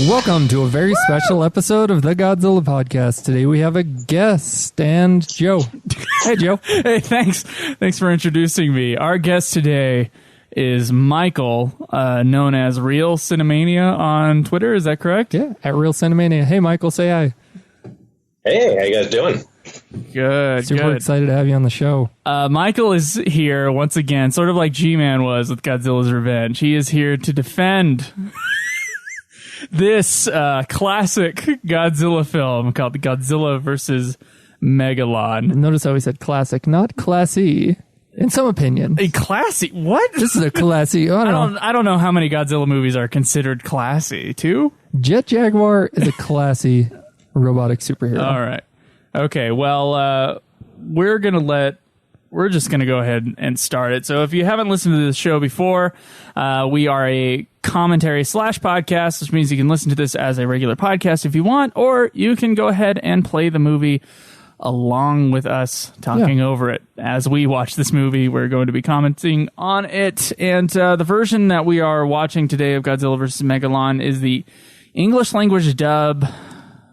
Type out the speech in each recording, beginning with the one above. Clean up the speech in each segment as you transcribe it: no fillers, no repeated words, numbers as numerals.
Welcome to a very special episode of the Godzilla podcast. Today we have a guest and Joe. Hey, Joe. Hey, thanks for introducing me. Our guest today is Michael, known as Real Cinemania on Twitter. Is that correct? Yeah, at Real Cinemania. Hey, Michael, say hi. Hey, how you guys doing? Good. Super excited to have you on the show. Michael is here once again, sort of like G-Man was with Godzilla's Revenge. He is here to defend this classic Godzilla film called Godzilla versus Megalon. Notice how he said classic, not classy, in some opinion. A classy? What? This is a classy. I don't know how many Godzilla movies are considered classy. 2? Jet Jaguar is a classy robotic superhero. All right. Okay. Well, we're just going to go ahead and start it. So if you haven't listened to this show before, we are a commentary / podcast, which means you can listen to this as a regular podcast if you want, or you can go ahead and play the movie along with us talking over it. As we watch this movie, we're going to be commenting on it. And the version that we are watching today of Godzilla vs. Megalon is the English language dub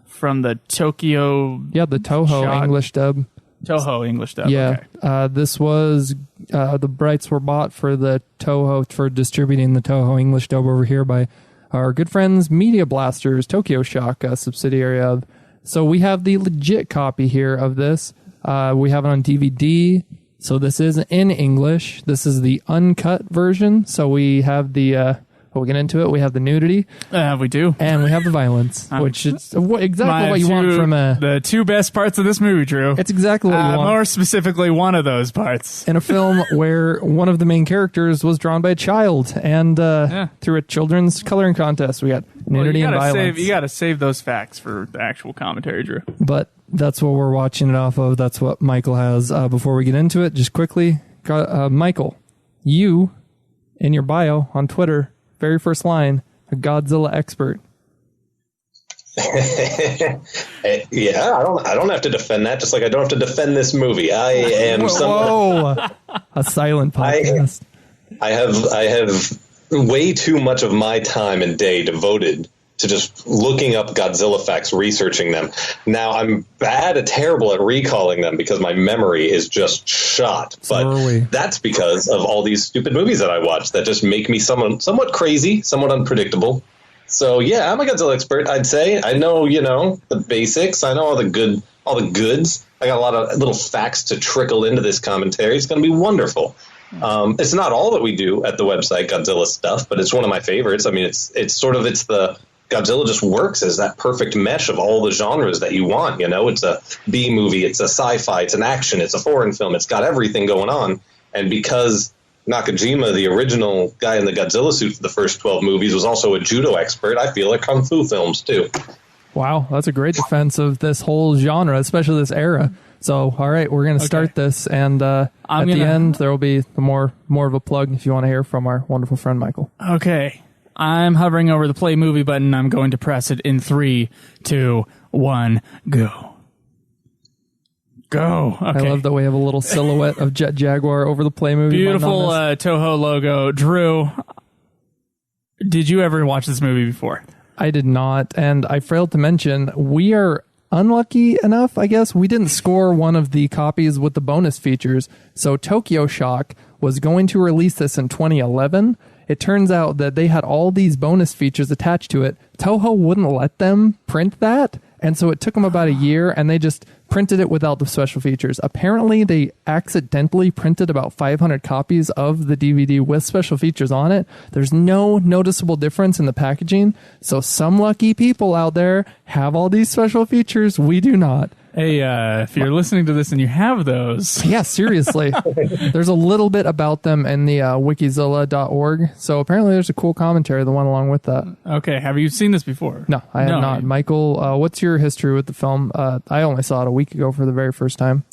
from the Tokyo... Yeah, the Toho English dub. Toho English dub. Yeah, okay. This was the rights were bought for the Toho for distributing the Toho English dub over here by our good friends Media Blasters, Tokyo Shock, a subsidiary of. So we have the legit copy here of this. We have it on DVD. So this is in English. This is the uncut version. So we have the. We'll get into it. We have the nudity. We do. And we have the violence, which is exactly what you want from the two best parts of this movie, Drew. It's exactly what you want. More specifically, one of those parts. In a film where one of the main characters was drawn by a child, and through a children's coloring contest, we got nudity and violence. You got to save those facts for the actual commentary, Drew. But that's what we're watching it off of. That's what Michael has. Before we get into it, just quickly, Michael, you, in your bio on Twitter, very first line, a Godzilla expert. Yeah, I don't have to defend that, just like I don't have to defend this movie. I am a silent podcast. I have way too much of my time and day devoted to just looking up Godzilla facts, researching them. Now, I'm terrible at recalling them because my memory is just shot. But that's because of all these stupid movies that I watch that just make me somewhat crazy, somewhat unpredictable. So, yeah, I'm a Godzilla expert, I'd say. I know, the basics. I know all the goods. I got a lot of little facts to trickle into this commentary. It's going to be wonderful. It's not all that we do at the website, Godzilla stuff, but it's one of my favorites. I mean, it's the Godzilla just works as that perfect mesh of all the genres that you want. It's a B movie, it's a sci-fi, it's an action, it's a foreign film. It's got everything going on. And because Nakajima, the original guy in the Godzilla suit for the first 12 movies, was also a judo expert, I feel like kung fu films too. Wow, that's a great defense of this whole genre, especially this era. So, all right, we're going to start this, and at the end, there will be more of a plug if you want to hear from our wonderful friend Michael. Okay. I'm hovering over the play movie button. I'm going to press it in 3, 2, 1, go. Go. Okay. I love that we have a little silhouette of Jet Jaguar over the play movie. Beautiful Toho logo. Drew, did you ever watch this movie before? I did not, and I failed to mention, we are unlucky enough, I guess. We didn't score one of the copies with the bonus features, so Tokyo Shock was going to release this in 2011. It turns out that they had all these bonus features attached to it. Toho wouldn't let them print that, and so it took them about a year, and they just printed it without the special features. Apparently, they accidentally printed about 500 copies of the DVD with special features on it. There's no noticeable difference in the packaging, so some lucky people out there have all these special features. We do not. Hey, if you're listening to this and you have those... Yeah, seriously. There's a little bit about them in the wikizilla.org, so apparently there's a cool commentary that went along with that. Okay, have you seen this before? No, I have not. Michael, what's your history with the film? I only saw it a week ago for the very first time.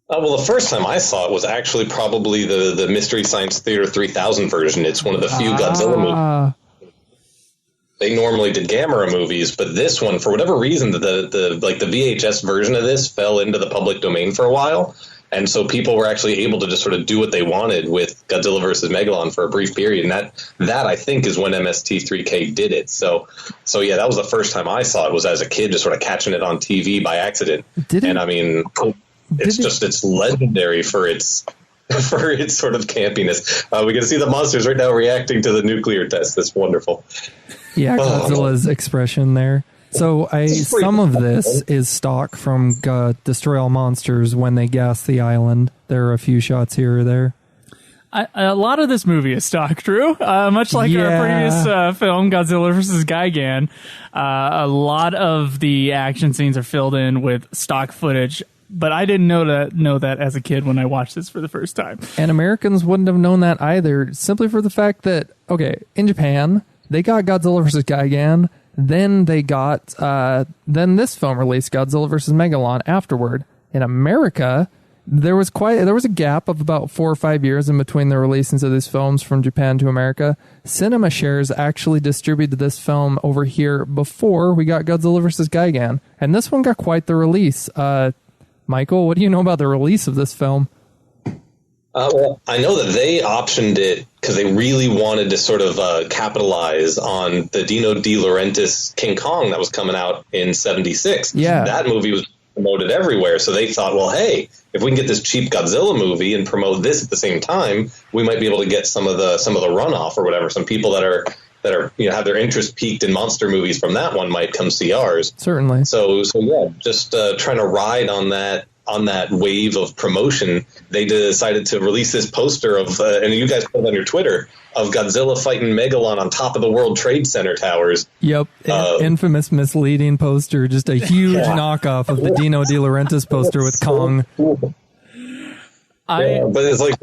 Well, the first time I saw it was actually probably the Mystery Science Theater 3000 version. It's one of the few Godzilla movies. they normally did Gamera movies, but this one, for whatever reason, the VHS version of this fell into the public domain for a while. And so people were actually able to just sort of do what they wanted with Godzilla versus Megalon for a brief period. And that I think is when MST3K did it. So yeah, that was the first time I saw it, was as a kid, just sort of catching it on TV by accident. And I mean, it's legendary for its sort of campiness. We can see the monsters right now reacting to the nuclear test. That's wonderful. Yeah, Godzilla's expression there. So some of this is stock from Destroy All Monsters when they gas the island. There are a few shots here or there. A lot of this movie is stock, Drew. Much like our previous film, Godzilla vs. Gigan. A lot of the action scenes are filled in with stock footage. But I didn't know that as a kid when I watched this for the first time. And Americans wouldn't have known that either, simply for the fact that, okay, in Japan, they got Godzilla vs. Gigan. Then they got, then this film released, Godzilla vs. Megalon, afterward. In America, there was a gap of about 4 or 5 years in between the releases of these films from Japan to America. Cinema Shares actually distributed this film over here before we got Godzilla vs. Gigan. And this one got quite the release. Michael, what do you know about the release of this film? Well, I know that they optioned it because they really wanted to sort of capitalize on the Dino De Laurentiis King Kong that was coming out in '76. Yeah. That movie was promoted everywhere, so they thought, well, hey, if we can get this cheap Godzilla movie and promote this at the same time, we might be able to get some of the runoff or whatever. Some people that are have their interest piqued in monster movies from that one might come see ours. Certainly. So yeah, just trying to ride on that wave of promotion, they decided to release this poster of, and you guys put it on your Twitter, of Godzilla fighting Megalon on top of the World Trade Center towers. Yep, infamous misleading poster, just a huge knockoff of the Dino De Laurentiis poster with Kong. But it's like,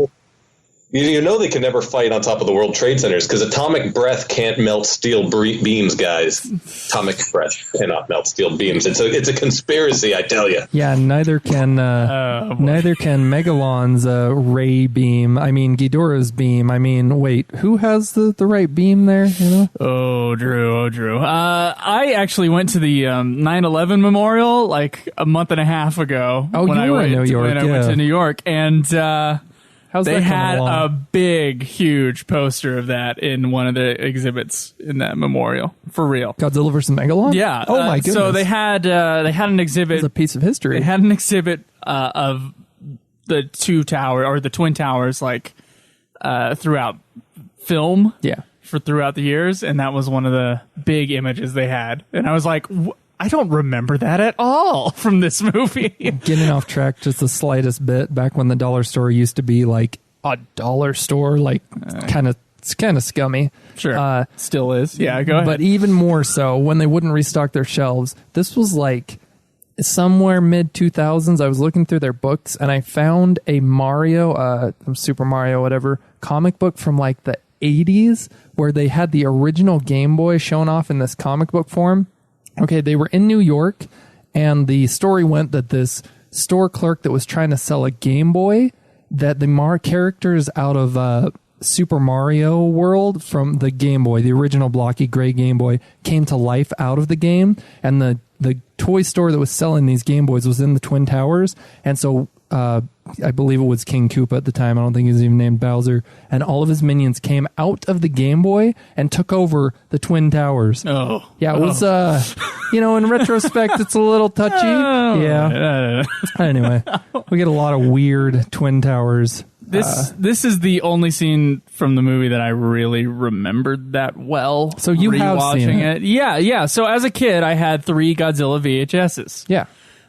you know they can never fight on top of the World Trade Centers because atomic breath can't melt steel beams, guys. Atomic breath cannot melt steel beams. It's a conspiracy, I tell you. Yeah, neither can Megalon's ray beam. I mean, Ghidorah's beam. I mean, wait, who has the right beam there? You know? Oh, Drew. I actually went to the 9/11 memorial like a month and a half ago. Oh, when you were in New York. When I went to New York, and they had a big, huge poster of that in one of the exhibits in that memorial. For real. Godzilla vs. Megalon? Yeah. Oh, my goodness. So they had an exhibit. It's a piece of history. They had an exhibit of the the Twin Towers, like, throughout film. Yeah. Throughout the years. And that was one of the big images they had. And I was like, I don't remember that at all from this movie. Getting off track just the slightest bit. Back when the dollar store used to be like a dollar store, like it's kind of scummy. Sure, still is. Yeah, go ahead. But even more so when they wouldn't restock their shelves. This was like somewhere mid 2000s. I was looking through their books and I found a Mario, Super Mario, whatever, comic book from like the 80s where they had the original Game Boy shown off in this comic book form. Okay, they were in New York, and the story went that this store clerk that was trying to sell a Game Boy, that the characters out of Super Mario World from the Game Boy, the original blocky gray Game Boy, came to life out of the game, and the toy store that was selling these Game Boys was in the Twin Towers, and so I believe it was King Koopa at the time. I don't think he was even named Bowser. And all of his minions came out of the Game Boy and took over the Twin Towers. Oh. Yeah, it was, in retrospect, it's a little touchy. Yeah. Anyway, we get a lot of weird Twin Towers. This is the only scene from the movie that I really remembered that well. So you have seen it? Yeah. So as a kid, I had 3 Godzilla VHSs. Yeah.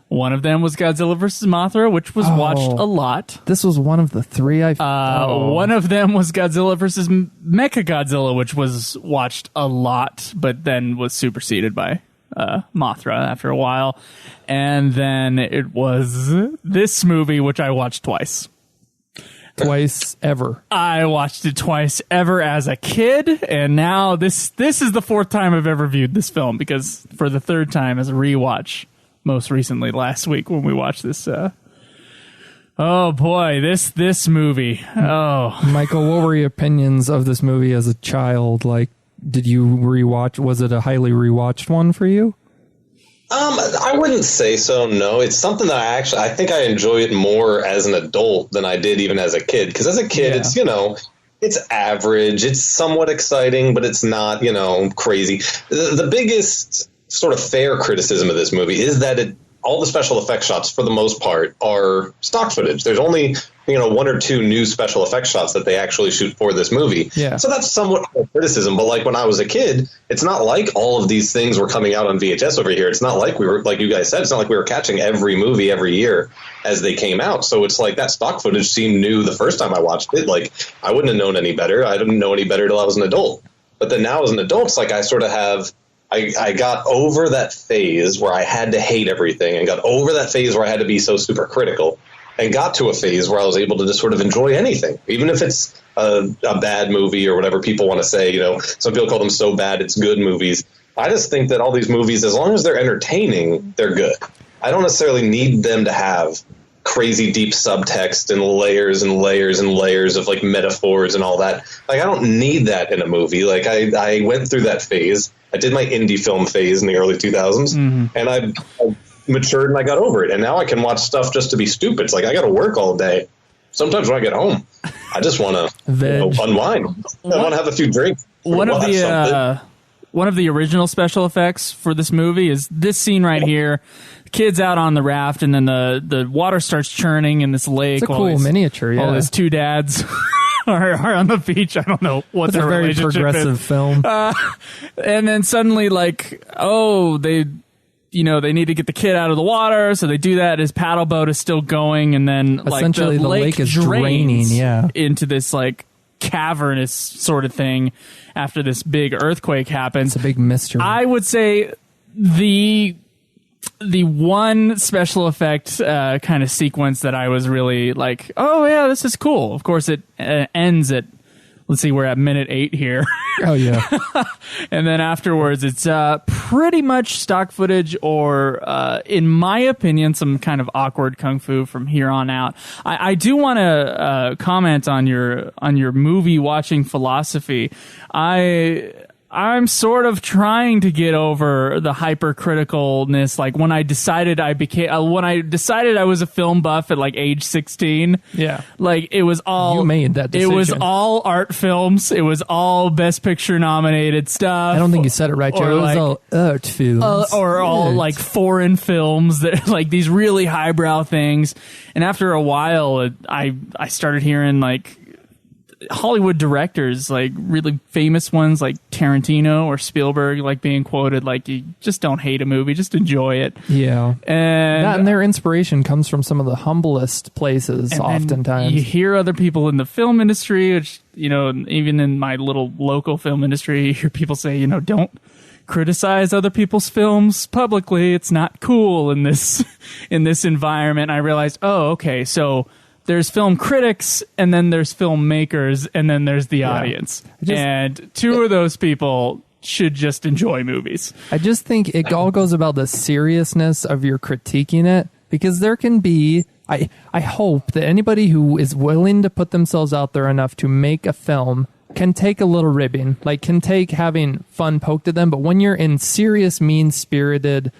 One of them was Godzilla vs. Mothra, which was watched a lot. This was one of the 3 One of them was Godzilla vs. Mechagodzilla, which was watched a lot, but then was superseded by Mothra after a while. And then it was this movie, which I watched twice. Twice ever. I watched it twice ever as a kid, and now this is the 4th time I've ever viewed this film, because for the 3rd time as a rewatch. Most recently, last week when we watched this. Oh boy, this movie. Oh, Michael, what were your opinions of this movie as a child? Like, did you rewatch? Was it a highly rewatched one for you? I wouldn't say so. No, it's something that I think I enjoy it more as an adult than I did even as a kid. Because as a kid, it's, it's average. It's somewhat exciting, but it's not, crazy. The biggest sort of fair criticism of this movie is that all the special effects shots, for the most part, are stock footage. There's only, one or two new special effects shots that they actually shoot for this movie. Yeah. So that's somewhat a criticism. But like when I was a kid, it's not like all of these things were coming out on VHS over here. It's not like we were, like you guys said, it's not like we were catching every movie every year as they came out. So it's like that stock footage seemed new the first time I watched it. Like I wouldn't have known any better. I didn't know any better till I was an adult. But then now as an adult, it's like I sort of have... I got over that phase where I had to hate everything and got over that phase where I had to be so super critical and got to a phase where I was able to just sort of enjoy anything, even if it's a bad movie or whatever people want to say. Some people call them so bad it's good movies. I just think that all these movies, as long as they're entertaining, they're good. I don't necessarily need them to have crazy deep subtext and layers and layers and layers of like metaphors and all that. Like I don't need that in a movie. Like I went through that phase. I did my indie film phase in the early 2000s, and I matured and I got over it. And now I can watch stuff just to be stupid. It's like I got to work all day. Sometimes when I get home, I just want to unwind. I want to have a few drinks. One of the original special effects for this movie is this scene right here. Kids out on the raft, and then the water starts churning in this lake. It's a cool miniature. Yeah, all his two dads. Are on the beach. I don't know what their relationship is. It's a very progressive film. And then suddenly, they need to get the kid out of the water, so they do that. His paddle boat is still going, and then essentially the lake is draining, into this cavernous sort of thing after this big earthquake happens. It's a big mystery. I would say the one special effect kind of sequence that I was really like, oh yeah, this is cool. Of course, it ends at, let's see, we're at minute 8 here. Oh yeah. And then afterwards, it's pretty much stock footage, or in my opinion, some kind of awkward kung fu from here on out. I do want to comment on your movie watching philosophy. I'm sort of trying to get over the hypercriticalness. Like when I decided I was a film buff at age 16. Yeah. Like it was all, you made that decision. It was all art films. It was all Best Picture nominated stuff. I don't think you said it right, Joe. It was all art films. Or all foreign films that these really highbrow things. And after a while, I started hearing Hollywood directors, really famous ones like Tarantino or Spielberg, being quoted you just don't hate a movie, just enjoy it. Yeah. And their inspiration comes from some of the humblest places oftentimes. You hear other people in the film industry, which, even in my little local film industry, you hear people say, don't criticize other people's films publicly. It's not cool in this environment. I realized, oh, okay, so there's film critics, and then there's filmmakers, and then there's the audience. And two of those people should just enjoy movies. I just think it all goes about the seriousness of your critiquing it, because there can be... I hope that anybody who is willing to put themselves out there enough to make a film can take a little ribbing, can take having fun poked at them. But when you're in serious, mean-spirited,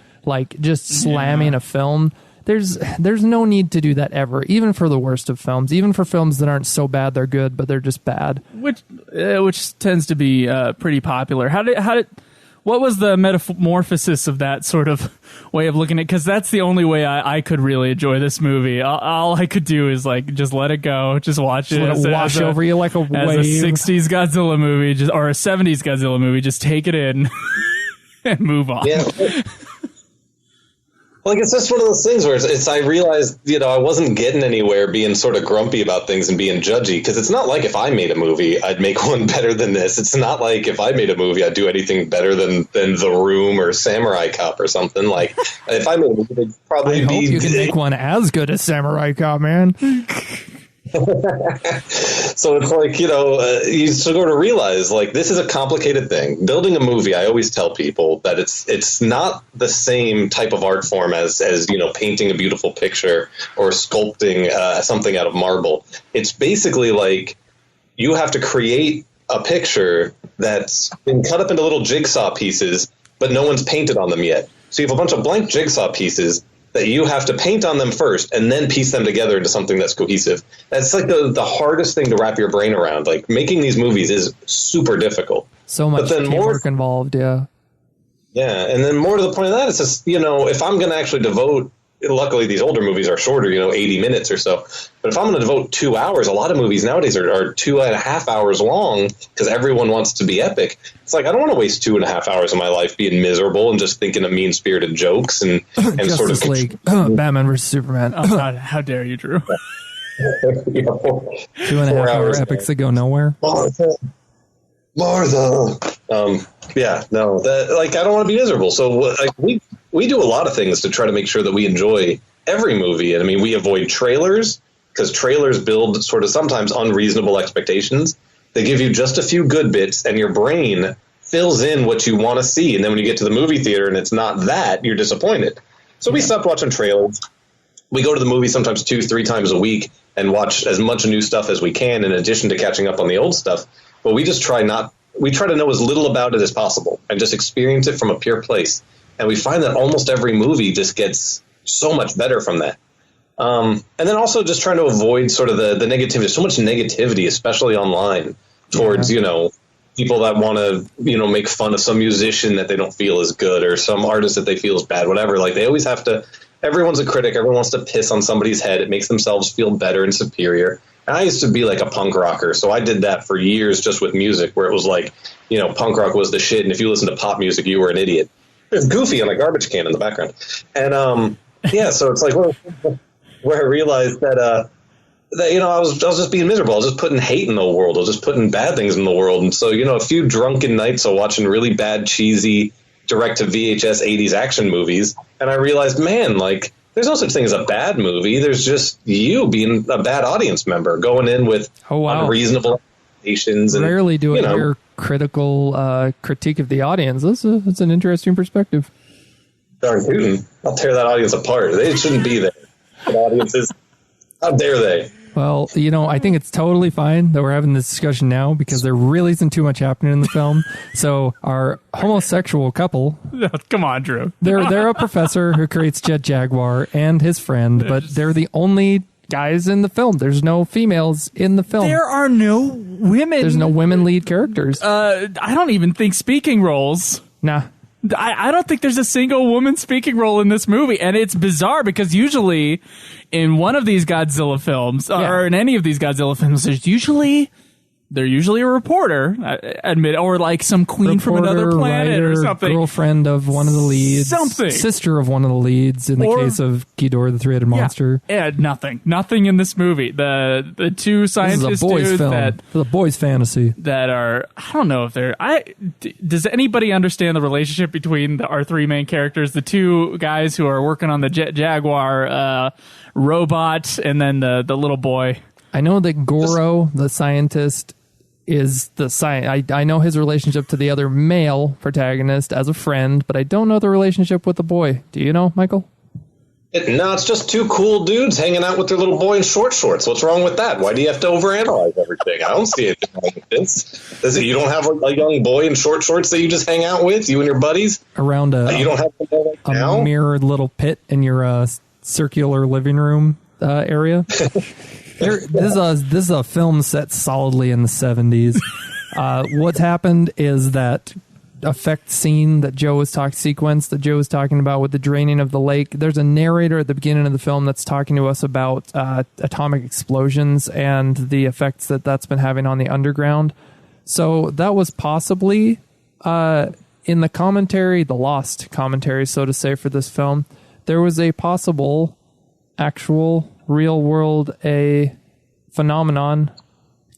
just slamming a film... There's no need to do that ever, even for the worst of films, even for films that aren't so bad they're good, but they're just bad. Which tends to be pretty popular. What was the metamorphosis of that sort of way of looking at it? Because that's the only way I could really enjoy this movie. All I could do is just let it go, just watch it. Let it wash over you like a wave. As a 60s Godzilla movie, or a 70s Godzilla movie, just take it in and move on. Yeah. It's just one of those things where I realized, I wasn't getting anywhere being sort of grumpy about things and being judgy, because it's not like if I made a movie, I'd make one better than this. It's not like if I made a movie, I'd do anything better than The Room or Samurai Cop or something. If I made a movie, it'd probably I hope you can make one as good as Samurai Cop, man. So it's you sort of realize this is a complicated thing. Building a movie, I always tell people that it's not the same type of art form as painting a beautiful picture or sculpting something out of marble. It's basically you have to create a picture that's been cut up into little jigsaw pieces, but no one's painted on them yet. So you have a bunch of blank jigsaw pieces that you have to paint on them first and then piece them together into something that's cohesive. That's like the hardest thing to wrap your brain around. Like, making these movies is super difficult. So much teamwork involved, yeah. Yeah, and then more to the point of that, it's just, if I'm going to actually devote, luckily these older movies are shorter, 80 minutes or so, but if I'm going to devote 2 hours, a lot of movies nowadays are 2.5 hours long because everyone wants to be epic. It's like, I don't want to waste 2.5 hours of my life being miserable and just thinking of mean-spirited jokes and sort of... League. Batman versus Superman. Oh, God, how dare you, Drew. 2.5 hour epics that go nowhere. Martha. Yeah, no, I don't want to be miserable. So we do a lot of things to try to make sure that we enjoy every movie. And I mean, we avoid trailers because trailers build sort of sometimes unreasonable expectations. They give you just a few good bits and your brain fills in what you want to see. And then when you get to the movie theater and it's not that, you're disappointed. So we stopped watching trailers. We go to the movie sometimes 2-3 times a week and watch as much new stuff as we can in addition to catching up on the old stuff. But we just try to know as little about it as possible and just experience it from a pure place. And we find that almost every movie just gets so much better from that. And then also just trying to avoid sort of the negativity. There's so much negativity, especially online, towards, people that want to, make fun of some musician that they don't feel is good or some artist that they feel is bad, whatever. Like, they always have to, everyone's a critic. Everyone wants to piss on somebody's head. It makes themselves feel better and superior. And I used to be like a punk rocker, so I did that for years just with music, where it was like, punk rock was the shit, and if you listen to pop music, you were an idiot. There's Goofy on a garbage can in the background. And, so it's like where I realized that I was just being miserable. I was just putting hate in the world. I was just putting bad things in the world. And so, a few drunken nights of watching really bad, cheesy, direct-to-VHS 80s action movies, and I realized, man, like, there's no such thing as a bad movie. There's just you being a bad audience member going in with unreasonable expectations. And, rarely do I hear critical critique of the audience. That's an interesting perspective. Darn tootin'. I'll tear that audience apart. They shouldn't be there. The audiences, how dare they? Well, I think it's totally fine that we're having this discussion now because there really isn't too much happening in the film. So our homosexual couple... Come on, Drew. They're a professor who creates Jet Jaguar and his friend, but they're the only guys in the film. There's no females in the film. There are no women. There's no women lead characters. I don't even think speaking roles. Nah. I don't think there's a single woman speaking role in this movie, and it's bizarre because usually in one of these Godzilla films, or in any of these Godzilla films, there's usually a reporter, or like some queen from another planet writer, or something. Girlfriend of one of the leads. Something. Sister of one of the leads in the case of Ghidorah the Three-Headed Monster. Yeah, nothing in this movie. The two scientists this is a boys' film. It's a boys' fantasy. That are, I don't know if they're, does anybody understand the relationship between our three main characters, the two guys who are working on the Jet Jaguar robot, and then the little boy? I know that Goro, the scientist, is the science. I know his relationship to the other male protagonist as a friend, but I don't know the relationship with the boy. Do you know, Michael? No, it's just two cool dudes hanging out with their little boy in short shorts. What's wrong with that? Why do you have to overanalyze everything? I don't see anything wrong with this. You don't have a young boy in short shorts that you just hang out with, you and your buddies? Around you don't have a mirrored little pit in your circular living room area? This is a film set solidly in the 70s. What's happened is that effect scene that sequence that Joe was talking about with the draining of the lake. There's a narrator at the beginning of the film that's talking to us about atomic explosions and the effects that's been having on the underground. So that was possibly in the commentary, the lost commentary, so to say, for this film. There was a possible actual real world phenomenon.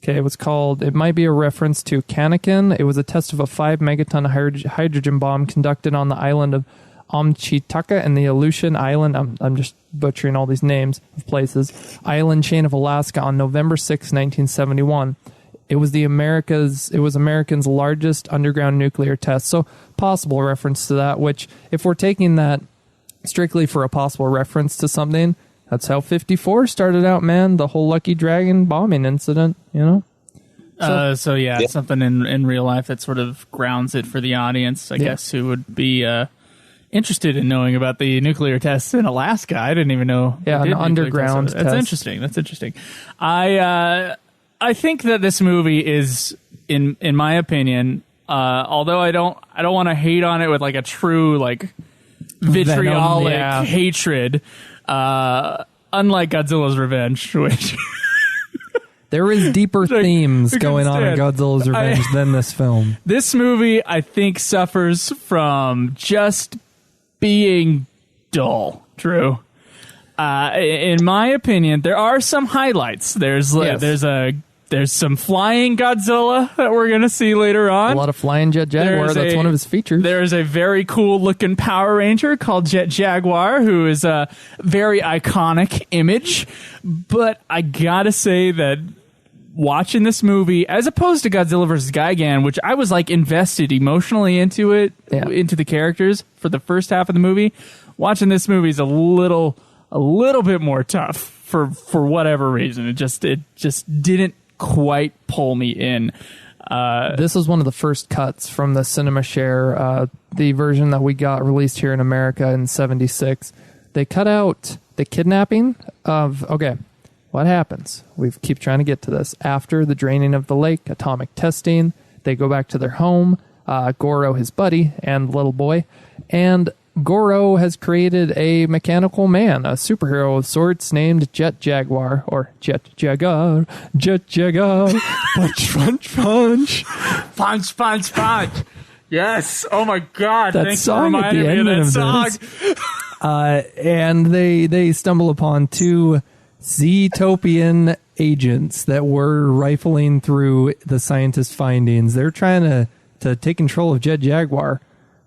Okay, it might be a reference to Kaneken. It was a test of a 5 megaton hydrogen bomb conducted on the island of Amchitaka and the Aleutian Island. I'm just butchering all these names of places. Island chain of Alaska on November 6, 1971. It was American's largest underground nuclear test. So possible reference to that, which if we're taking that strictly for a possible reference to something, that's how 54 started out, man. The whole Lucky Dragon bombing incident, So yeah, something in real life that sort of grounds it for the audience, I guess, who would be interested in knowing about the nuclear tests in Alaska. I didn't even know. Yeah, an underground test. That's interesting. That's interesting. I think that this movie is, in my opinion, although I don't want to hate on it with like a true like vitriolic hatred, unlike Godzilla's Revenge, which. There is deeper themes going on in Godzilla's Revenge than this film. This movie, I think, suffers from just being dull, Drew. In my opinion, there are some highlights. There's some flying Godzilla that we're going to see later on. A lot of flying Jet Jaguar. That's one of his features. There is a very cool-looking Power Ranger called Jet Jaguar, who is a very iconic image. But I got to say that watching this movie, as opposed to Godzilla vs. Gigan, which I was like invested emotionally into into the characters for the first half of the movie, watching this movie is a little bit more tough for whatever reason. It just didn't quite pull me in. This was one of the first cuts from the Cinema Share, the version that we got released here in America in '76. They cut out the kidnapping of what happens? We keep trying to get to this. After the draining of the lake, atomic testing, they go back to their home, Goro, his buddy, and the little boy. And Goro has created a mechanical man, a superhero of sorts named Jet Jaguar, or Jet Jaguar. Punch, punch, punch. Punch, punch, punch. Yes. Oh, my God. That Thanks song for reminding me of that song. And they stumble upon two Zetopian agents that were rifling through the scientists' findings. They're trying to take control of Jet Jaguar.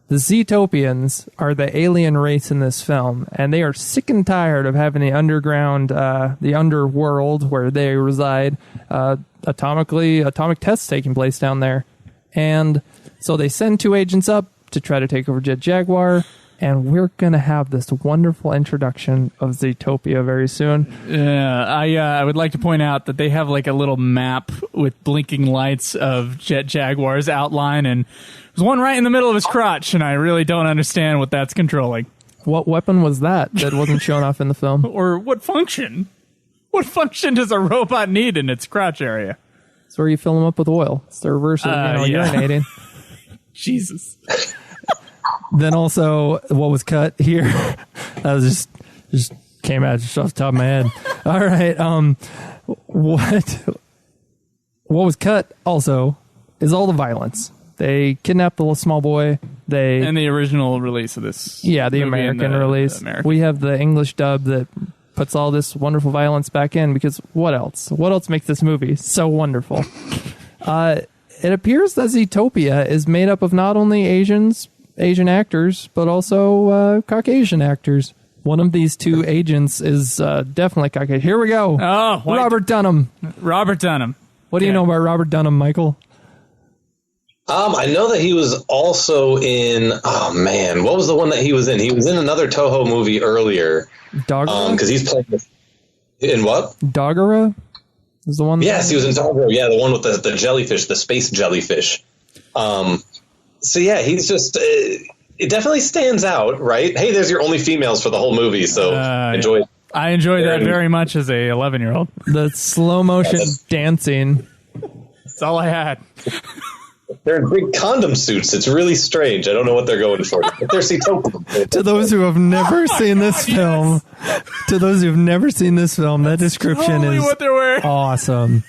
The Zetopians are the alien race in this film, and they are sick and tired of having the underground, the underworld where they reside, atomic tests taking place down there. And so they send two agents up to try to take over Jet Jaguar. And we're going to have this wonderful introduction of Zootopia very soon. Yeah, I would like to point out that they have like a little map with blinking lights of Jet Jaguar's outline, and there's one right in the middle of his crotch, and I really don't understand what that's controlling. What weapon was that wasn't shown off in the film? Or what function? What function does a robot need in its crotch area? It's where you fill them up with oil. It's the reverse of urinating. Jesus. Then also, what was cut here? That was just came out just off the top of my head. All right. What was cut also is all the violence. They kidnapped the little small boy. And the original release of this. Yeah, the American release. We have the English dub that puts all this wonderful violence back in, because what else? What else makes this movie so wonderful? It appears that Zootopia is made up of not only Asian actors, but also Caucasian actors. One of these two agents is definitely Caucasian. Here we go. Oh, Robert Dunham. Robert Dunham. What do you know about Robert Dunham, Michael? I know that he was also in. Oh man, what was the one that he was in? He was in another Toho movie earlier. Doggerah? Because he's playing in what? Doggerah is the one. Yes, he was in Doggerah. Yeah, the one with the jellyfish, the space jellyfish. So yeah, he's just. It definitely stands out, right? Hey, there's your only females for the whole movie, so enjoy. Yeah. I enjoyed that very much as a 11-year-old. The slow motion dancing. That's all I had. They're in big condom suits. It's really strange. I don't know what they're going for. But they're Zootopia. To those who have never seen this film, to those who have never seen this film, that description totally is what they're wearing. Awesome.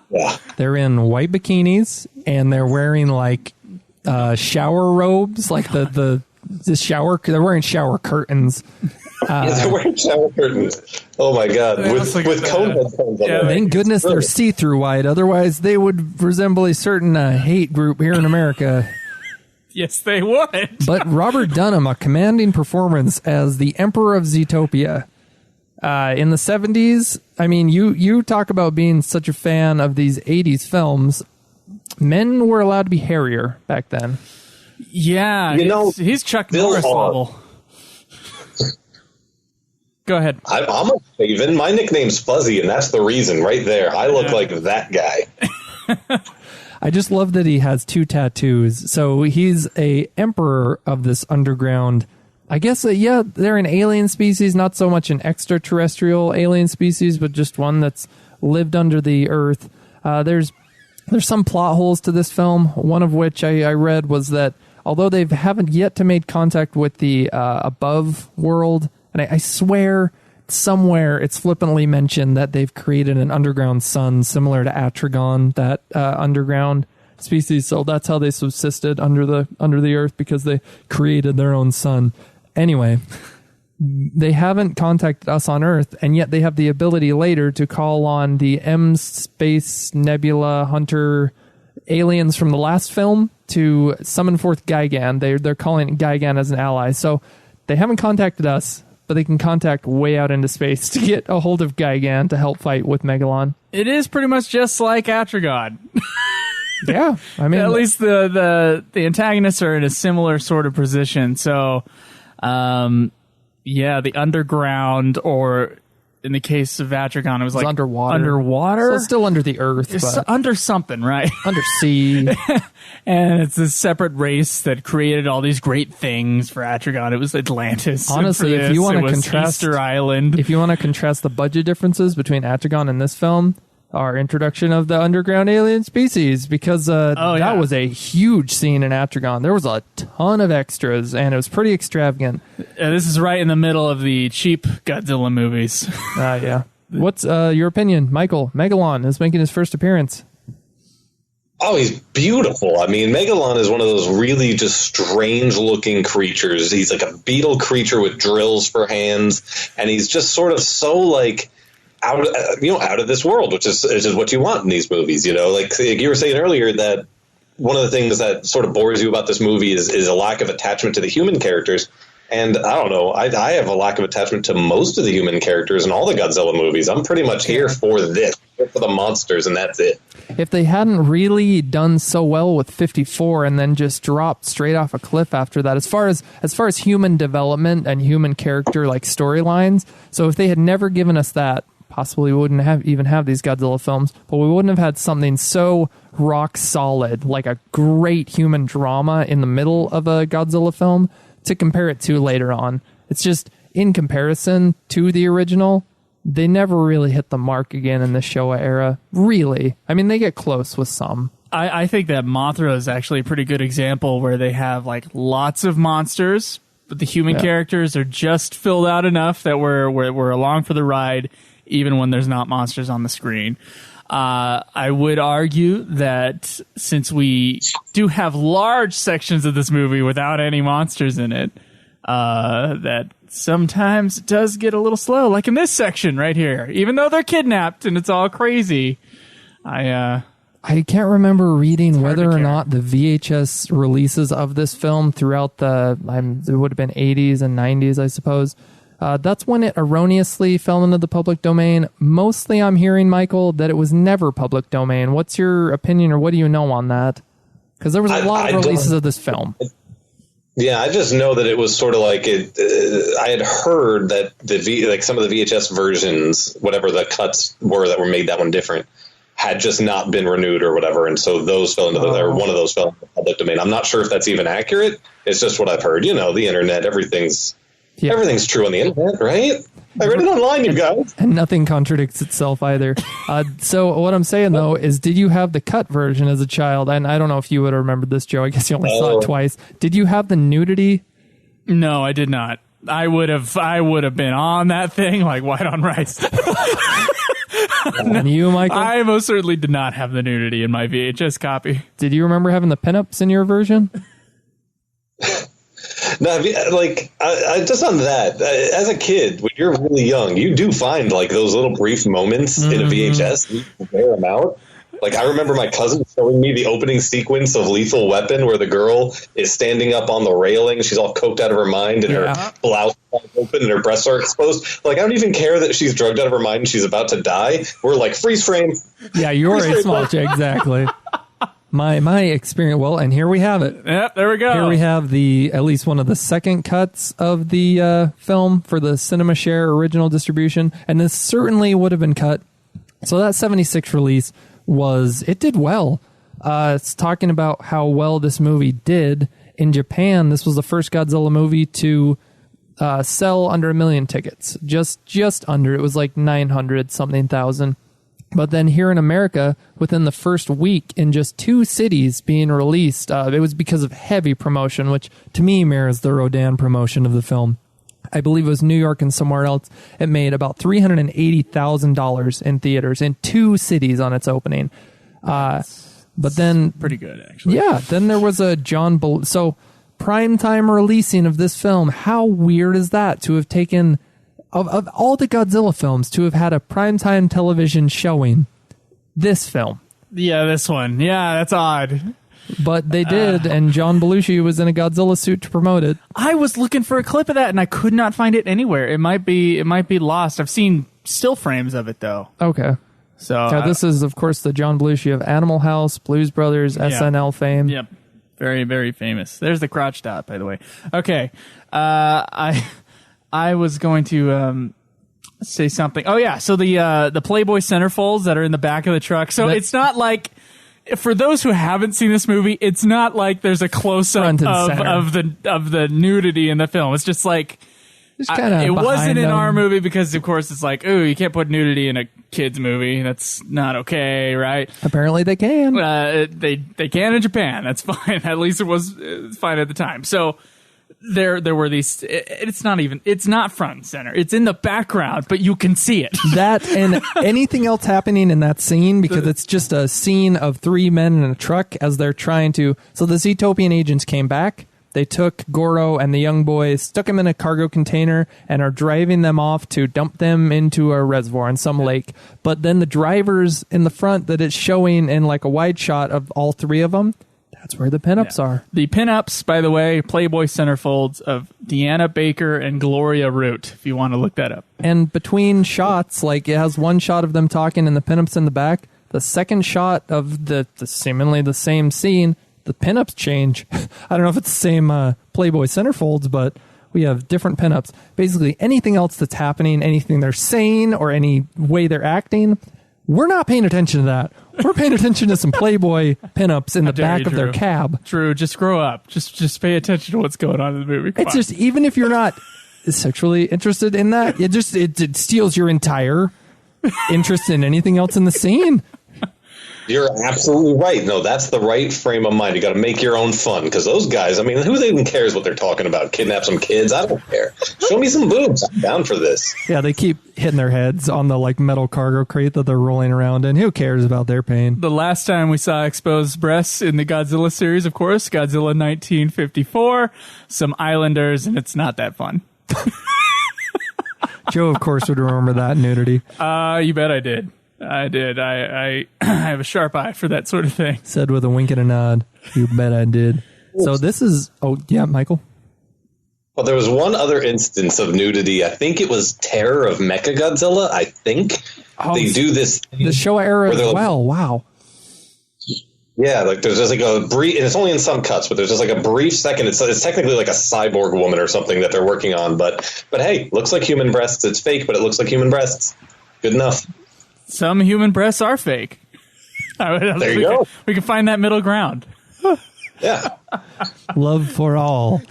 Yeah. They're in white bikinis, and they're wearing like shower robes, like the shower. They're wearing shower curtains. They're wearing shower curtains. Oh my god! With cone headphones. Thank goodness they're see-through white. Otherwise, they would resemble a certain hate group here in America. Yes, they would. But Robert Dunham, a commanding performance as the Emperor of Zootopia. In the 70s, I mean, you talk about being such a fan of these 80s films. Men were allowed to be hairier back then. Yeah, he's Chuck Bill Norris Hahn. level. Go ahead. I'm a Shaven. My nickname's Fuzzy, and that's the reason right there. I look like that guy. I just love that he has 2 tattoos. So he's a emperor of this underground. I guess, they're an alien species, not so much an extraterrestrial alien species, but just one that's lived under the earth. There's some plot holes to this film, one of which I read was that although they haven't yet to make contact with the above world, and I swear somewhere it's flippantly mentioned that they've created an underground sun similar to Atragon, that underground species. So that's how they subsisted under the earth, because they created their own sun. Anyway, they haven't contacted us on Earth, and yet they have the ability later to call on the M Space Nebula Hunter aliens from the last film to summon forth Gigan. They're calling Gigan as an ally. So they haven't contacted us, but they can contact way out into space to get a hold of Gigan to help fight with Megalon. It is pretty much just like Atragon. Yeah, I mean, at least the antagonists are in a similar sort of position. So, the underground, or in the case of Atragon, it was like underwater. Underwater? So it's still under the earth. It's but under something, right? Under sea. And it's this separate race that created all these great things for Atragon. It was Atlantis. Honestly, if you want to contrast Easter Island. If you want to contrast the budget differences between Atragon and this film, our introduction of the underground alien species, because that was a huge scene in Atragon. There was a ton of extras, and it was pretty extravagant. This is right in the middle of the cheap Godzilla movies. Yeah. What's your opinion, Michael? Megalon is making his first appearance. Oh, he's beautiful. I mean, Megalon is one of those really just strange-looking creatures. He's like a beetle creature with drills for hands, and he's just sort of so, like, out of this world, which is what you want in these movies. Like you were saying earlier, that one of the things that sort of bores you about this movie is a lack of attachment to the human characters. And I don't know, I have a lack of attachment to most of the human characters in all the Godzilla movies. I'm pretty much here for this, for the monsters, and that's it. If they hadn't really done so well with 54 and then just dropped straight off a cliff after that, as far as human development and human character like storylines, so if they had never given us that, possibly we wouldn't even have these Godzilla films, but we wouldn't have had something so rock solid, like a great human drama in the middle of a Godzilla film to compare it to later on. It's just, in comparison to the original, they never really hit the mark again in the Showa era. Really. I mean, they get close with some. I think that Mothra is actually a pretty good example where they have like lots of monsters, but the human characters are just filled out enough that we're along for the ride, even when there's not monsters on the screen. I would argue that since we do have large sections of this movie without any monsters in it, that sometimes it does get a little slow, like in this section right here. Even though they're kidnapped and it's all crazy, I can't remember reading whether or not the VHS releases of this film throughout it would have been 80s and 90s, I suppose. That's when it erroneously fell into the public domain. Mostly I'm hearing, Michael, that it was never public domain. What's your opinion, or what do you know on that? Because there was a lot of releases of this film. Yeah, I just know that it was sort of like I had heard that some of the VHS versions, whatever the cuts were that were made that one different, had just not been renewed or whatever, and so those fell into or one of those fell into the public domain. I'm not sure if that's even accurate. It's just what I've heard. The internet, everything's true on the internet, right? I read it online, you guys. And nothing contradicts itself either. So what I'm saying, though, is did you have the cut version as a child? And I don't know if you would have remembered this, Joe. I guess you only saw it twice. Did you have the nudity? No, I did not. I would have been on that thing like white on rice. And you, Michael? I most certainly did not have the nudity in my VHS copy. Did you remember having the pinups in your version? No, just on that, as a kid, when you're really young, you do find like those little brief moments in a VHS. You can wear them out. Like, I remember my cousin showing me the opening sequence of Lethal Weapon where the girl is standing up on the railing. She's all coked out of her mind and her blouse is open and her breasts are exposed. Like, I don't even care that she's drugged out of her mind and she's about to die. We're like, freeze frame. Yeah, you're a small chick, exactly. my experience. Well, and here we have it. Yep, there we go. Here we have at least one of the second cuts of the film for the Cinema Share original distribution, and this certainly would have been cut. So that 76 release it did well. It's talking about how well this movie did in Japan. This was the first Godzilla movie to sell under 1 million tickets, just under. It was like 900 something thousand. But then here in America, within the first week, in just 2 cities being released, it was because of heavy promotion, which to me mirrors the Rodan promotion of the film. I believe it was New York and somewhere else. It made about $380,000 in theaters in 2 cities on its opening. But then pretty good, actually. Yeah, then there was a so primetime releasing of this film. How weird is that to have taken of all the Godzilla films to have had a primetime television showing this film? Yeah, this one. Yeah, that's odd. But they did, and John Belushi was in a Godzilla suit to promote it. I was looking for a clip of that, and I could not find it anywhere. It might be lost. I've seen still frames of it, though. Okay. So this is, of course, the John Belushi of Animal House, Blues Brothers, SNL fame. Yep. Very, very famous. There's the crotch dot, by the way. Okay. I was going to say something. Oh, yeah. So the Playboy centerfolds that are in the back of the truck. So it's not like, for those who haven't seen this movie, it's not like there's a close-up of the nudity in the film. It's just like, it wasn't in our movie because, of course, it's like, ooh, you can't put nudity in a kid's movie. That's not okay, right? Apparently they can. They can in Japan. That's fine. At least it was fine at the time. So there were these. It's not front and center. It's in the background, but you can see it. That and anything else happening in that scene, because it's just a scene of 3 men in a truck as they're trying to. So the Zootopian agents came back. They took Goro and the young boy, stuck him in a cargo container, and are driving them off to dump them into a reservoir in some lake. But then the drivers in the front that it's showing in like a wide shot of all 3 of them, that's where the pinups are. The pinups, by the way, Playboy centerfolds of Deanna Baker and Gloria Root, if you want to look that up. And between shots, like it has one shot of them talking and the pinups in the back. The second shot of the seemingly the same scene, the pinups change. I don't know if it's the same Playboy centerfolds, but we have different pinups. Basically, anything else that's happening, anything they're saying, or any way they're acting, we're not paying attention to that. We're paying attention to some Playboy pinups in the back of their cab. Drew, just grow up. Just pay attention to what's going on in the movie. It's just, even if you're not sexually interested in that, it steals your entire interest in anything else in the scene. You're absolutely right. No, that's the right frame of mind. You got to make your own fun, because those guys, I mean, who even cares what they're talking about? Kidnap some kids? I don't care. Show me some boobs. I'm down for this. Yeah, they keep hitting their heads on the like metal cargo crate that they're rolling around in. Who cares about their pain? The last time we saw exposed breasts in the Godzilla series, of course, Godzilla 1954, some islanders, and it's not that fun. Joe, of course, would remember that nudity. You bet I did. I did. I have a sharp eye for that sort of thing. Said with a wink and a nod. You bet I did. So this is... Oh, yeah, Michael? Well, there was one other instance of nudity. I think it was Terror of Mechagodzilla, I think. They do this... The Showa era as well. Wow. Yeah, like there's just like a brief... And it's only in some cuts, but there's just like a brief second. It's technically like a cyborg woman or something that they're working on. But hey, looks like human breasts. It's fake, but it looks like human breasts. Good enough. Some human breasts are fake. There you go. We can find that middle ground. Yeah. Love for all.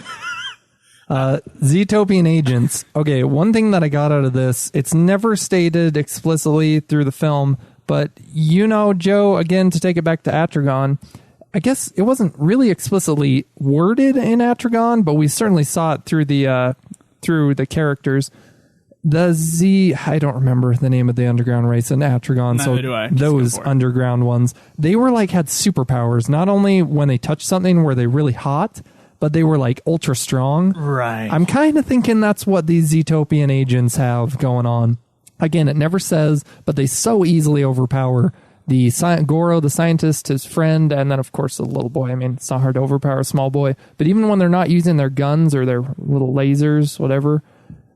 Zootopian agents. Okay, one thing that I got out of this, it's never stated explicitly through the film, but Joe, again, to take it back to Atragon, I guess it wasn't really explicitly worded in Atragon, but we certainly saw it through the characters. I don't remember the name of the underground race in Atragon. Neither do I. Those underground ones, they were like had superpowers. Not only when they touched something were they really hot, but they were like ultra strong. Right. I'm kind of thinking that's what these Zootopian agents have going on. Again, it never says, but they so easily overpower the Goro, the scientist, his friend, and then of course the little boy. I mean, it's not hard to overpower a small boy, but even when they're not using their guns or their little lasers, whatever.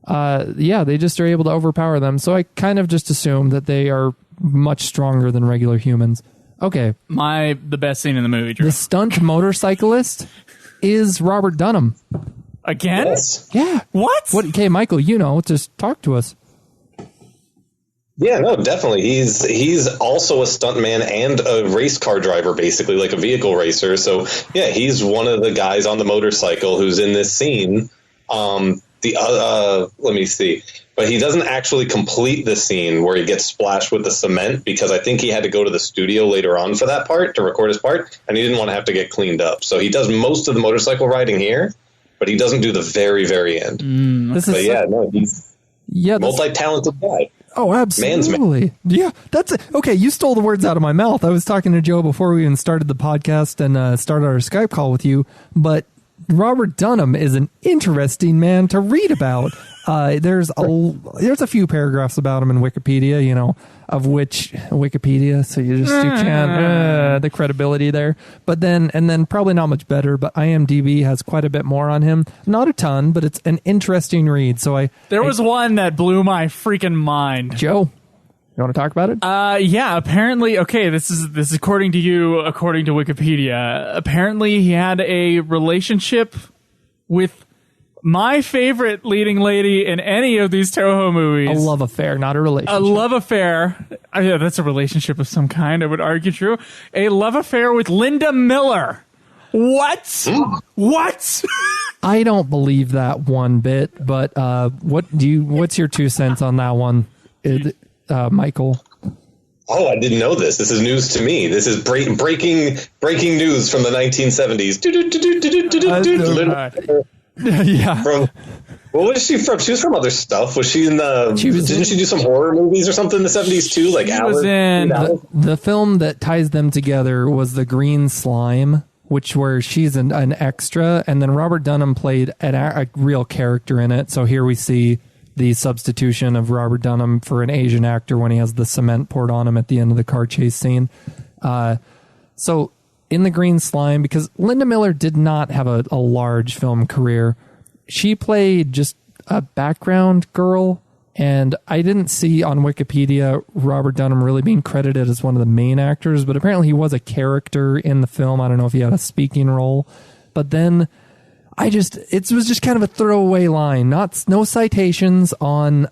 They just are able to overpower them. So I kind of just assume that they are much stronger than regular humans. Okay. The best scene in the movie, Drew. The stunt motorcyclist is Robert Dunham. Again? Yes. Yeah. What? Okay, Michael, just talk to us. Yeah, no, definitely. He's also a stuntman and a race car driver, basically, like a vehicle racer. So, yeah, he's one of the guys on the motorcycle who's in this scene. Let me see. But he doesn't actually complete the scene where he gets splashed with the cement because I think he had to go to the studio later on for that part to record his part, and he didn't want to have to get cleaned up. So he does most of the motorcycle riding here, but he doesn't do the very, very end. He's multi-talented guy. Oh, absolutely. Yeah, that's it. Okay, you stole the words out of my mouth. I was talking to Joe before we even started the podcast and started our Skype call with you, but Robert Dunham is an interesting man to read about. There's a few paragraphs about him in Wikipedia, of which Wikipedia, so you can't the credibility there. But then probably not much better. But IMDb has quite a bit more on him. Not a ton, but it's an interesting read. So there was one that blew my freaking mind. Joe, you want to talk about it? Yeah. Apparently, okay. This is according to you, according to Wikipedia. Apparently, he had a relationship with my favorite leading lady in any of these Toho movies. A love affair, not a relationship. A love affair. Yeah, that's a relationship of some kind, I would argue, Drew. A love affair with Linda Miller. What? What? I don't believe that one bit, but what's your 2 cents on that one, Michael? Oh, I didn't know this. This is news to me. This is breaking news from the 1970s. Yeah. What was she from? She was from other stuff. Was she in the? Didn't she do some horror movies or something in the 70s too? Like she was in the film that ties them together was The Green Slime, where she's an extra, and then Robert Dunham played a real character in it. So here we see the substitution of Robert Dunham for an Asian actor when he has the cement poured on him at the end of the car chase scene. So in The Green Slime, because Linda Miller did not have a large film career, she played just a background girl, and I didn't see on Wikipedia Robert Dunham really being credited as one of the main actors, but apparently he was a character in the film. I don't know if he had a speaking role, but then it was just kind of a throwaway line, no citations on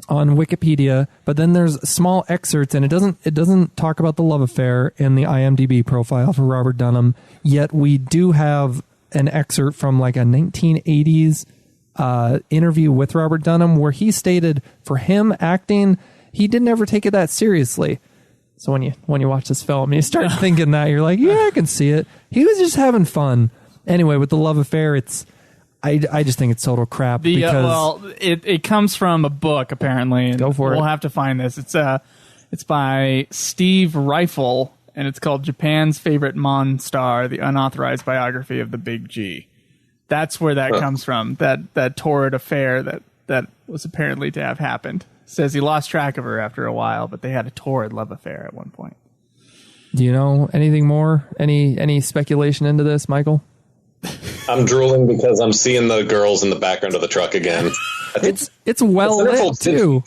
Wikipedia, but then there's small excerpts, and it doesn't talk about the love affair in the IMDb profile for Robert Dunham. Yet we do have an excerpt from like a 1980s interview with Robert Dunham where he stated for him acting, he didn't ever take it that seriously. So when you watch this film, you start thinking that, you're like, yeah, I can see it. He was just having fun. Anyway, with the love affair, I just think it's total crap. It comes from a book apparently. Go for it. We'll have to find this. It's by Steve Reifel, and it's called Japan's Favorite Monstar: The Unauthorized Biography of the Big G. That's where that comes from. That torrid affair that was apparently to have happened. Says he lost track of her after a while, but they had a torrid love affair at one point. Do you know anything more? Any speculation into this, Michael? I'm drooling because I'm seeing the girls in the background of the truck again. It's well lit too.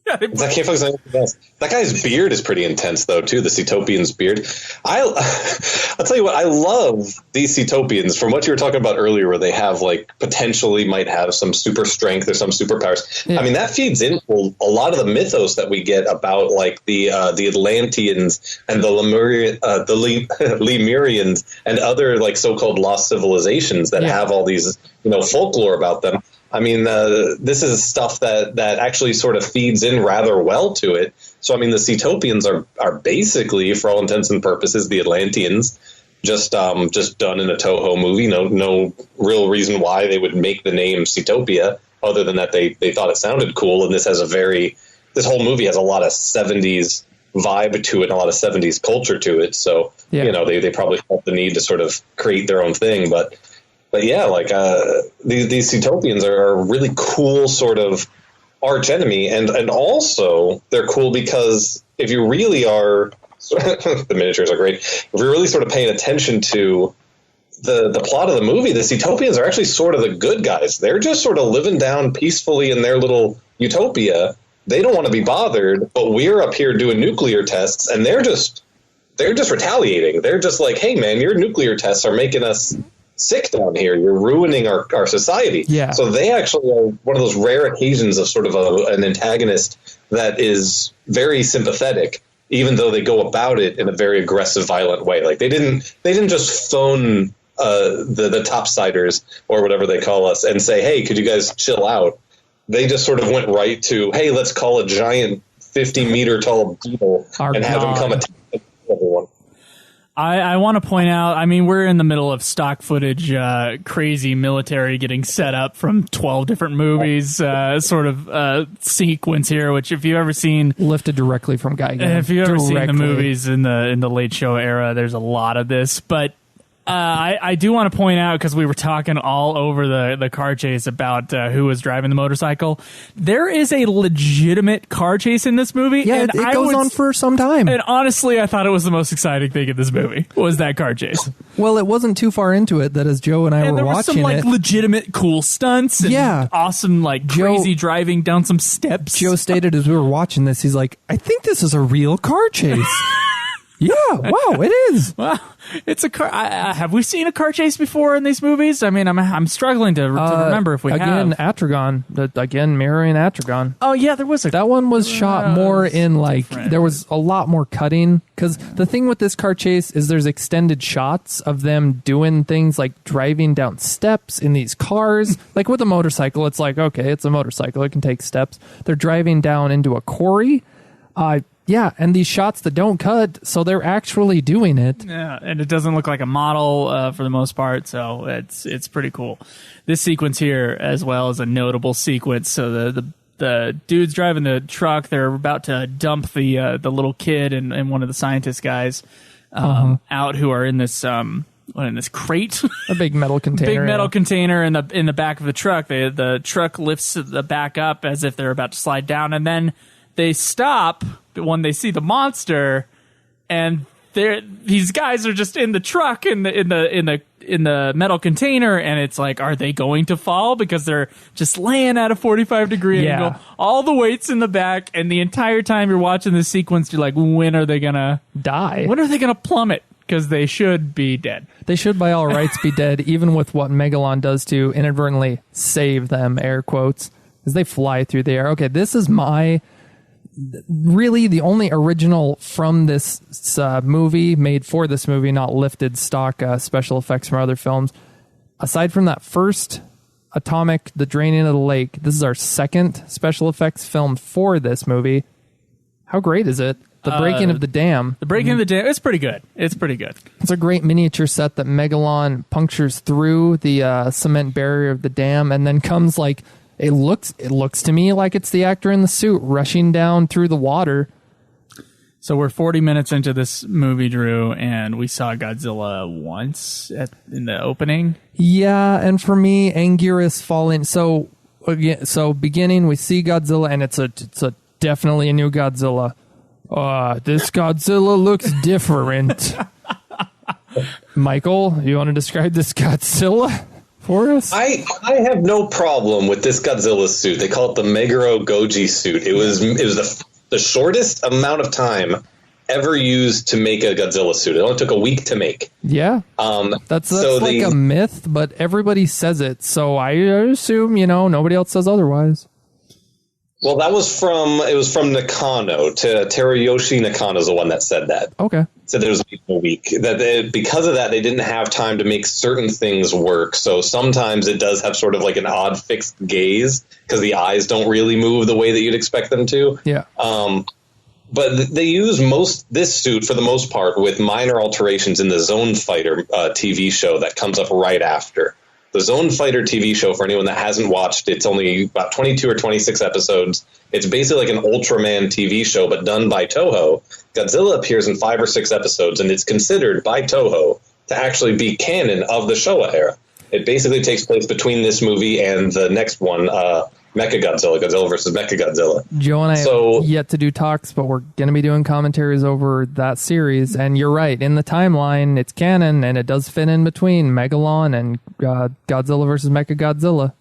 I can't focus on anything else. That guy's beard is pretty intense, though, too. The Cetopian's beard. I'll tell you what. I love these Cetopians. From what you were talking about earlier, where they have potentially might have some super strength or some superpowers. Yeah. I mean, that feeds into a lot of the mythos that we get about the Atlanteans and the Lemurians and other so-called lost civilizations that have all these folklore about them. I mean, this is stuff that actually sort of feeds in rather well to it. So, I mean, the Cetopians are basically, for all intents and purposes, the Atlanteans, just done in a Toho movie. No real reason why they would make the name Cetopia, other than that they thought it sounded cool. And this whole movie has a lot of 70s vibe to it and a lot of 70s culture to it. So, they probably felt the need to sort of create their own thing. But yeah, these Cetopians are a really cool sort of arch enemy, and also they're cool because if you really are, the miniatures are great. If you're really sort of paying attention to the plot of the movie, the Cetopians are actually sort of the good guys. They're just sort of living down peacefully in their little utopia, they don't want to be bothered, but we're up here doing nuclear tests, and they're just retaliating. They're just like, hey, man, your nuclear tests are making us sick down here. You're ruining our society. Yeah. So they actually are one of those rare occasions of sort of an antagonist that is very sympathetic, even though they go about it in a very aggressive, violent way. Like they didn't just phone the topsiders or whatever they call us and say, hey, could you guys chill out? They just sort of went right to, hey, let's call a giant 50-meter tall beetle and have him come attack everyone. I want to point out, I mean, we're in the middle of stock footage, crazy military getting set up from 12 different movies, sort of sequence here, which if you've ever seen... Lifted directly from Geiger. If you've ever seen the movies in the Late Show era, there's a lot of this. But I do want to point out, because we were talking all over the car chase about who was driving the motorcycle. There is a legitimate car chase in this movie. Yeah, and it goes on for some time. And honestly, I thought it was the most exciting thing in this movie, was that car chase. Well, it wasn't too far into it that as Joe and I were there was watching some, like, it, legitimate cool stunts and awesome, like, crazy driving down some steps. Joe stated as we were watching this, he's like, I think this is a real car chase. Yeah, wow, it is. Well, it's a car. Have we seen a car chase before in these movies? I mean, I'm struggling to remember if we again, have. Atragon. Again, mirroring Atragon. Oh, yeah, there was a... That one was shot more in, like, different. there was a lot more cutting. Because the thing with this car chase is there's extended shots of them doing things like driving down steps in these cars. Like with a motorcycle, it's like, okay, it's a motorcycle. It can take steps. They're driving down into a quarry. Yeah, and these shots that don't cut, so they're actually doing it. Yeah, and it doesn't look like a model for the most part, so it's pretty cool. This sequence here, as well, is a notable sequence. So the dudes driving the truck, they're about to dump the little kid and one of the scientist guys out, who are in this in this crate, a big metal container, container in the back of the truck. The truck lifts the back up as if they're about to slide down, and then they stop when they see the monster, and these guys are just in the truck in the metal container, and it's like, are they going to fall? Because they're just laying at a 45-degree angle, all the weight's in the back, and the entire time you're watching this sequence, you're like, when are they gonna die? When are they gonna plummet? Because they should be dead. They should, by all rights, be dead, even with what Megalon does to inadvertently save them, air quotes, as they fly through the air. Okay, this is really the only original from this movie, made for this movie, not lifted stock special effects from other films. Aside from that first Atomic, the draining of the lake, this is our second special effects film for this movie. How great is it? The breaking of the dam. The breaking of the dam, it's pretty good. It's pretty good. It's a great miniature set that Megalon punctures through the cement barrier of the dam, and then comes like... It looks to me like it's the actor in the suit rushing down through the water. So we're 40 minutes into this movie, Drew, and we saw Godzilla once in the opening. Yeah, and for me, Anguirus falling. So beginning, we see Godzilla, and it's a definitely a new Godzilla. This Godzilla looks different. Michael, you want to describe this Godzilla for us? I have no problem with this Godzilla suit. They call it the Meguro Goji suit. It was the shortest amount of time ever used to make a Godzilla suit. It only took a week to make. Yeah. That's like a myth, but everybody says it. So I assume, nobody else says otherwise. Well, it was from Nakano. Teruyoshi Nakano is the one that said that. Okay. Said there was a week. Because of that, they didn't have time to make certain things work. So sometimes it does have sort of like an odd fixed gaze because the eyes don't really move the way that you'd expect them to. Yeah. But they use this suit for the most part with minor alterations in the Zone Fighter TV show that comes up right after. The Zone Fighter TV show, for anyone that hasn't watched, it's only about 22 or 26 episodes. It's basically like an Ultraman TV show, but done by Toho. Godzilla appears in 5 or 6 episodes, and it's considered by Toho to actually be canon of the Showa era. It basically takes place between this movie and the next one, Mechagodzilla, Godzilla versus Mechagodzilla. Joe and I have yet to do talks, but we're going to be doing commentaries over that series. And you're right, in the timeline, it's canon, and it does fit in between Megalon and Godzilla versus Mechagodzilla.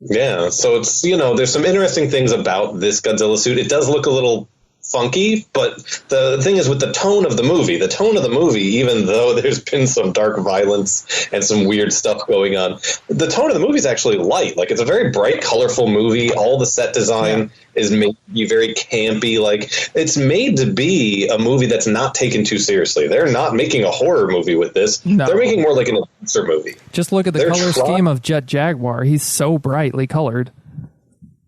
Yeah, so it's, there's some interesting things about this Godzilla suit. It does look a little funky, but the thing is with the tone of the movie, even though there's been some dark violence and some weird stuff going on, the tone of the movie is actually light. Like, it's a very bright, colorful movie. All the set design is made to be very campy. Like, it's made to be a movie that's not taken too seriously. They're not making a horror movie with this. No. They're making more like an adventure movie. Just look at the color scheme of Jet Jaguar. He's so brightly colored.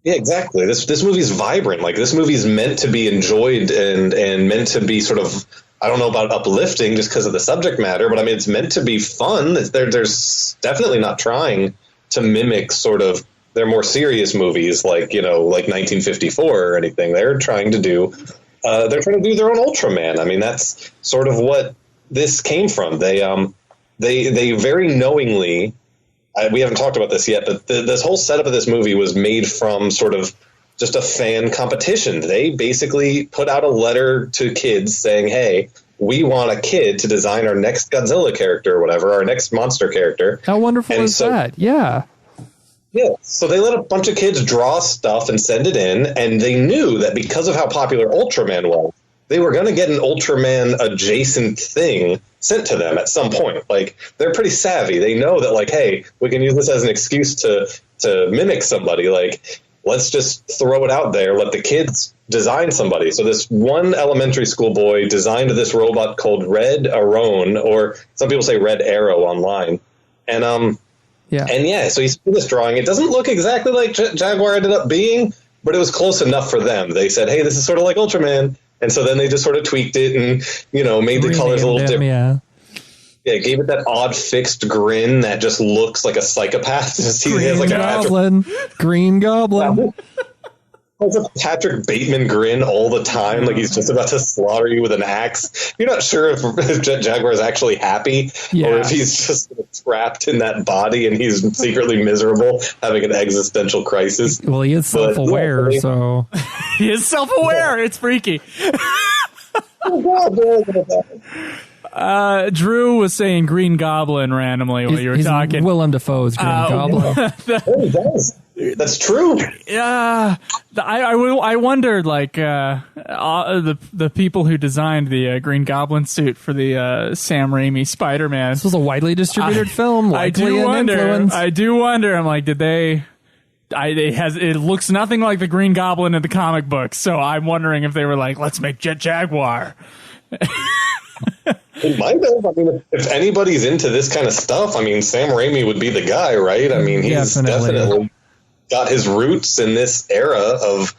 Yeah, exactly. This movie's vibrant. Like, this movie's meant to be enjoyed and meant to be sort of, I don't know about uplifting just because of the subject matter, but I mean, it's meant to be fun. There's definitely not trying to mimic sort of their more serious movies like 1954 or anything. They're trying to do their own Ultraman. I mean, that's sort of what this came from. They very knowingly, we haven't talked about this yet, but this whole setup of this movie was made from sort of just a fan competition. They basically put out a letter to kids saying, hey, we want a kid to design our next Godzilla character or whatever, our next monster character. How wonderful is that? Yeah. Yeah, so they let a bunch of kids draw stuff and send it in, and they knew that because of how popular Ultraman was, they were going to get an Ultraman adjacent thing sent to them at some point. Like, they're pretty savvy. They know that, like, hey, we can use this as an excuse to mimic somebody. Like, let's just throw it out there. Let the kids design somebody. So this one elementary school boy designed this robot called Red Aron, or some people say Red Arrow online. And, so he's in this drawing. It doesn't look exactly like Jaguar ended up being, but it was close enough for them. They said, hey, this is sort of like Ultraman. And so then they just sort of tweaked it and, made the colors a little different. Yeah, gave it that odd fixed grin that just looks like a psychopath. Green Goblin. It's a Patrick Bateman grin all the time, like he's just about to slaughter you with an axe. You're not sure if Jet Jaguar is actually happy or if he's just trapped in that body and he's secretly miserable, having an existential crisis. Well, he is self-aware, so... He is self-aware. It's freaky. Drew was saying Green Goblin randomly while you were talking. Willem Dafoe's Green Goblin. He does. That's true. Yeah, I wondered, like, the people who designed the Green Goblin suit for the Sam Raimi Spider-Man. This was a widely distributed film. I do wonder. I'm like, did they? It looks nothing like the Green Goblin in the comic books, so I'm wondering if they were like, let's make Jet Jaguar. It might have. I mean, if anybody's into this kind of stuff, I mean, Sam Raimi would be the guy, right? I mean, he's definitely got his roots in this era of,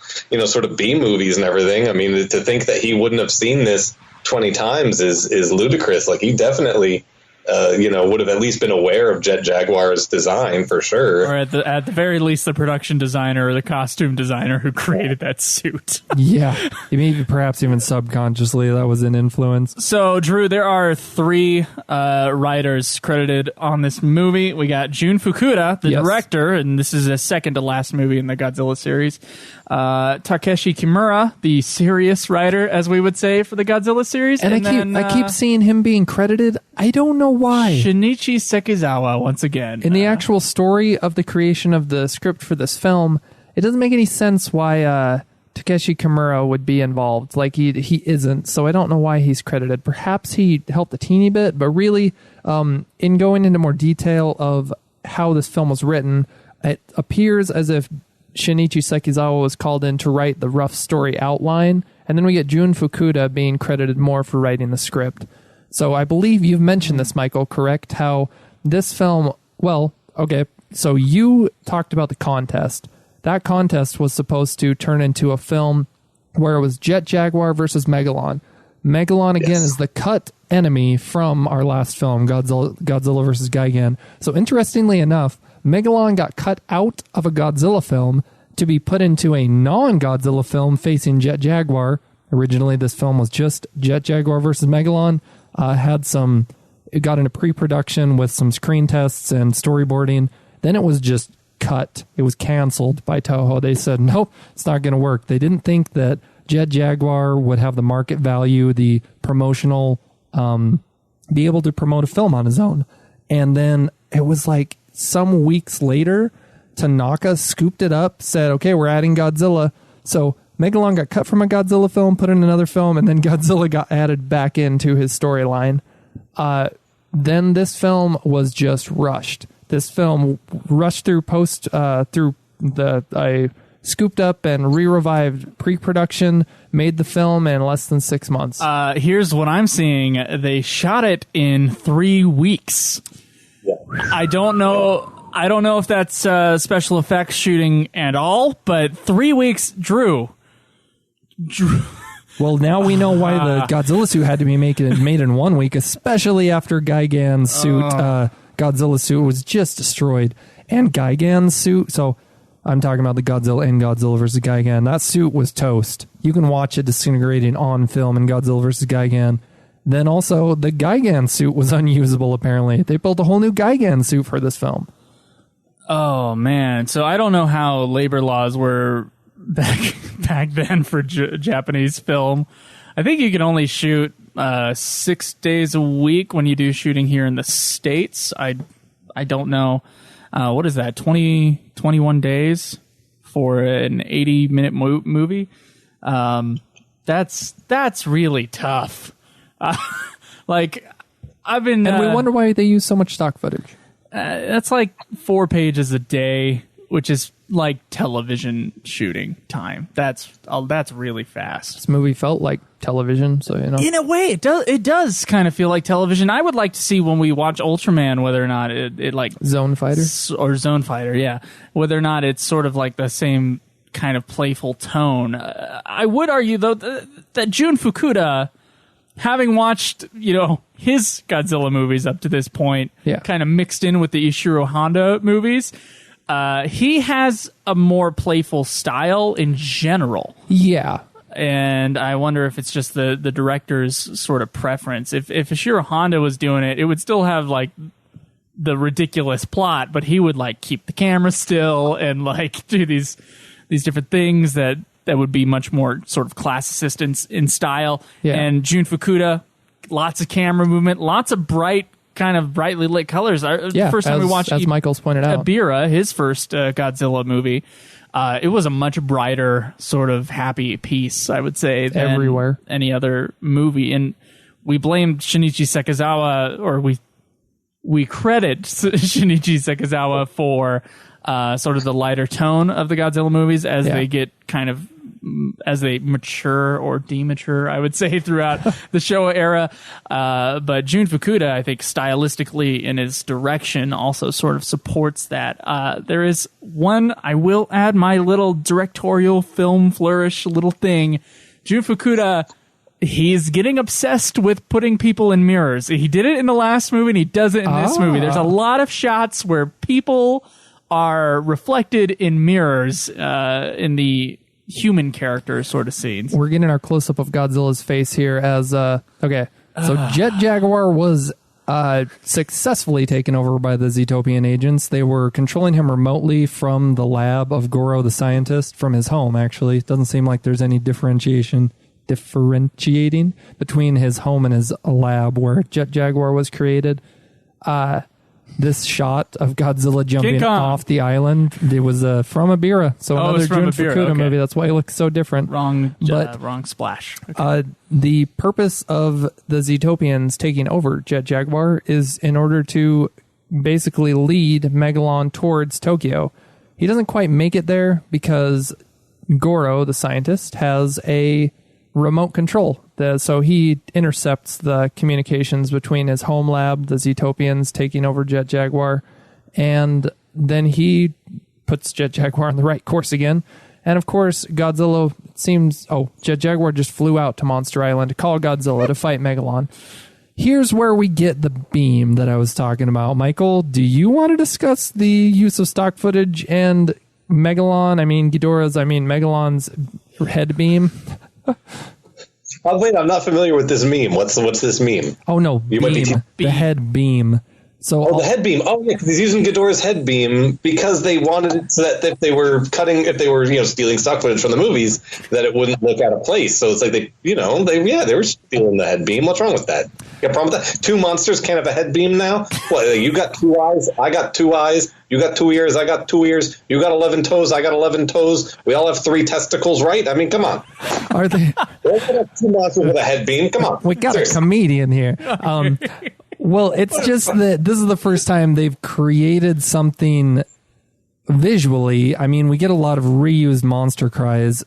sort of B movies and everything. I mean, to think that he wouldn't have seen this 20 times is ludicrous. Like, he definitely, would have at least been aware of Jet Jaguar's design for sure. Or at the very least, the production designer or the costume designer who created that suit. Yeah, maybe perhaps even subconsciously that was an influence. So, Drew, there are 3 writers credited on this movie. We got Jun Fukuda, the director, and this is the second to last movie in the Godzilla series. Takeshi Kimura, the serious writer, as we would say, for the Godzilla series. And I keep seeing him being credited. I don't know why. Shinichi Sekizawa, once again. In the actual story of the creation of the script for this film, it doesn't make any sense why Takeshi Kimura would be involved. Like, he isn't, so I don't know why he's credited. Perhaps he helped a teeny bit, but really, in going into more detail of how this film was written, it appears as if Shinichi Sekizawa was called in to write the rough story outline, and then we get Jun Fukuda being credited more for writing the script. So I believe you've mentioned this, Michael, correct? How this film, well, okay, so you talked about the contest. That contest was supposed to turn into a film where it was Jet Jaguar versus Megalon. Megalon, again, is the cut enemy from our last film, Godzilla versus Gigan. So interestingly enough, Megalon got cut out of a Godzilla film to be put into a non-Godzilla film facing Jet Jaguar. Originally, this film was just Jet Jaguar versus Megalon. It got into pre-production with some screen tests and storyboarding. Then it was just cut. It was canceled by Toho. They said, nope, it's not going to work. They didn't think that Jet Jaguar would have the market value, the promotional, be able to promote a film on his own. And then it was like some weeks later, Tanaka scooped it up, said, okay, we're adding Godzilla. So Megalon got cut from a Godzilla film, put in another film, and then Godzilla got added back into his storyline. Then this film was just rushed. This film rushed through I scooped up and re-revived pre-production, made the film in less than 6 months. Here's what I'm seeing. They shot it in 3 weeks. Yeah. I don't know if that's special effects shooting at all, but 3 weeks, Drew. Well, now we know why the Godzilla suit had to be made in 1 week, especially after Gigan's suit. Godzilla suit was just destroyed. And Gigan's suit, so I'm talking about the Godzilla and Godzilla vs. Gigan. That suit was toast. You can watch it disintegrating on film in Godzilla vs. Gigan. Then also, the Gigan suit was unusable, apparently. They built a whole new Gigan suit for this film. Oh, man. So I don't know how labor laws were back then for Japanese film. I think you can only shoot 6 days a week when you do shooting here in the States. I don't know. What is that? 21 days for an 80-minute movie? That's really tough. Like, I've been... And we wonder why they use so much stock footage. That's like 4 pages a day, which is like television shooting time. That's really fast. This movie felt like television, so you know. In a way, it does kind of feel like television. I would like to see when we watch Ultraman whether or not it like Zone Fighter or Zone Fighter, yeah, whether or not it's sort of like the same kind of playful tone. I would argue though that Jun Fukuda, having watched his Godzilla movies up to this point, kind of mixed in with the Ishiro Honda movies. He has a more playful style in general. Yeah. And I wonder if it's just the director's sort of preference. If Ishiro Honda was doing it, it would still have like the ridiculous plot, but he would like keep the camera still and like do these different things that would be much more sort of classicist in style. Yeah. And Jun Fukuda, lots of camera movement, lots of brightly lit colors. First time we watched, as Michael's pointed out, Ibira, his first Godzilla movie, it was a much brighter sort of happy piece, I would say, than everywhere any other movie. And we blamed Shinichi Sekizawa, or we credit Shinichi Sekizawa for sort of the lighter tone of the Godzilla movies as they get as they mature or demature, I would say, throughout the Showa era. But Jun Fukuda, I think, stylistically in his direction also sort of supports that. There is one, I will add my little directorial film flourish little thing. Jun Fukuda, he's getting obsessed with putting people in mirrors. He did it in the last movie, and he does it in this movie. There's a lot of shots where people are reflected in mirrors in the human character sort of scenes. We're getting our close-up of Godzilla's face here as so Jet Jaguar was successfully taken over by the Zetopian agents. They were controlling him remotely from the lab of Goro the scientist, from his home actually. It doesn't seem like there's any differentiating between his home and his lab where Jet Jaguar was created. This shot of Godzilla jumping off the island, it was from Ibira. So another Jun Fukuda movie. That's why it looks so different. Wrong splash. Okay. The purpose of the Zetopians taking over Jet Jaguar is in order to basically lead Megalon towards Tokyo. He doesn't quite make it there because Goro, the scientist, has a remote control. So he intercepts the communications between his home lab, the Zetopians taking over Jet Jaguar, and then he puts Jet Jaguar on the right course again. And of course, Godzilla Jet Jaguar just flew out to Monster Island to call Godzilla to fight Megalon. Here's where we get the beam that I was talking about. Michael, do you want to discuss the use of stock footage and Megalon's head beam? Wait, I'm not familiar with this meme. What's this meme? Oh no, beam, the head beam. the head beam. Oh, yeah, because he's using Ghidorah's head beam because they wanted it so that if they were stealing stock footage from the movies, that it wouldn't look out of place. So it's like they were stealing the head beam. What's wrong with that? You got a problem with that? Two monsters can't have a head beam now? What, you got 2 eyes, I got 2 eyes, you got 2 ears, I got 2 ears, you got 11 toes, I got 11 toes, we all have 3 testicles, right? I mean, come on. Are they? Don't have 2 monsters with a head beam, come on. We got Seriously. a comedian here. Well, it's just that this is the first time they've created something visually. I mean, we get a lot of reused monster cries.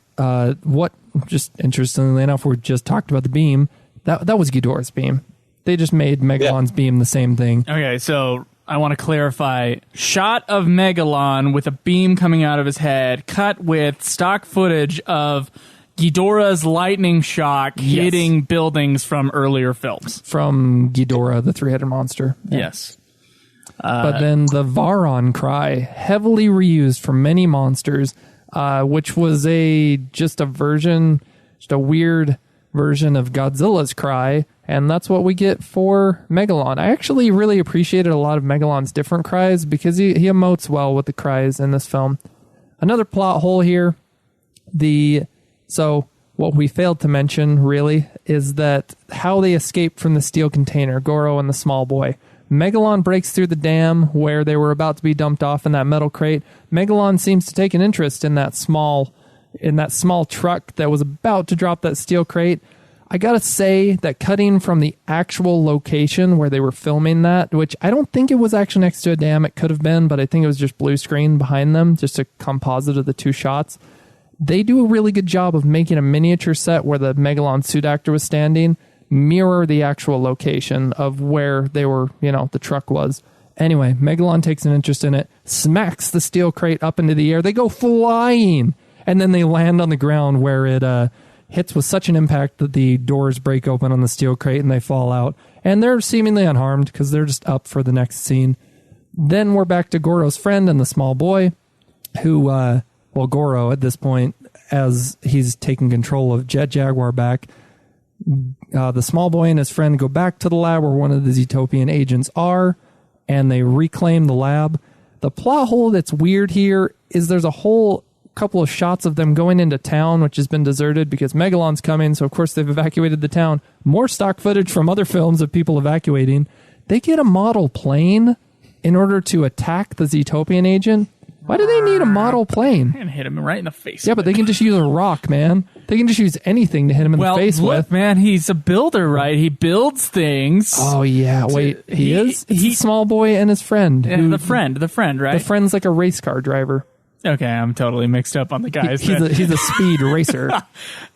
Just interestingly enough, we just talked about the beam. That was Ghidorah's beam. They just made Megalon's beam the same thing. Okay, so I want to clarify. Shot of Megalon with a beam coming out of his head, cut with stock footage of Ghidorah's lightning shock hitting buildings from earlier films. From Ghidorah, the three-headed monster. Yeah. Yes. But then the Varon cry, heavily reused from many monsters, which was just a weird version of Godzilla's cry, and that's what we get for Megalon. I actually really appreciated a lot of Megalon's different cries because he emotes well with the cries in this film. Another plot hole here, So what we failed to mention, really, is that how they escaped from the steel container, Goro and the small boy. Megalon breaks through the dam where they were about to be dumped off in that metal crate. Megalon seems to take an interest in that small truck that was about to drop that steel crate. I gotta say that cutting from the actual location where they were filming that, which I don't think it was actually next to a dam, it could have been, but I think it was just blue screen behind them, just a composite of the 2 shots. They do a really good job of making a miniature set where the Megalon suit actor was standing mirror the actual location of where they were, the truck was. Anyway, Megalon takes an interest in it, smacks the steel crate up into the air. They go flying, and then they land on the ground where it hits with such an impact that the doors break open on the steel crate and they fall out. And they're seemingly unharmed because they're just up for the next scene. Then we're back to Goro's friend and the small boy who... Goro, at this point, as he's taking control of Jet Jaguar back, the small boy and his friend go back to the lab where one of the Zootopian agents are, and they reclaim the lab. The plot hole that's weird here is there's a whole couple of shots of them going into town, which has been deserted because Megalon's coming, so of course they've evacuated the town. More stock footage from other films of people evacuating. They get a model plane in order to attack the Zootopian agent. Why do they need a model plane? And hit him right in the face. Yeah, but they can just use a rock, man. They can just use anything to hit him in the face with. Man, he's a builder, right? He builds things. Oh, yeah. Wait, he is? He's a small boy and his friend. The friend, right? The friend's like a race car driver. Okay, I'm totally mixed up on the guys. He's a speed racer.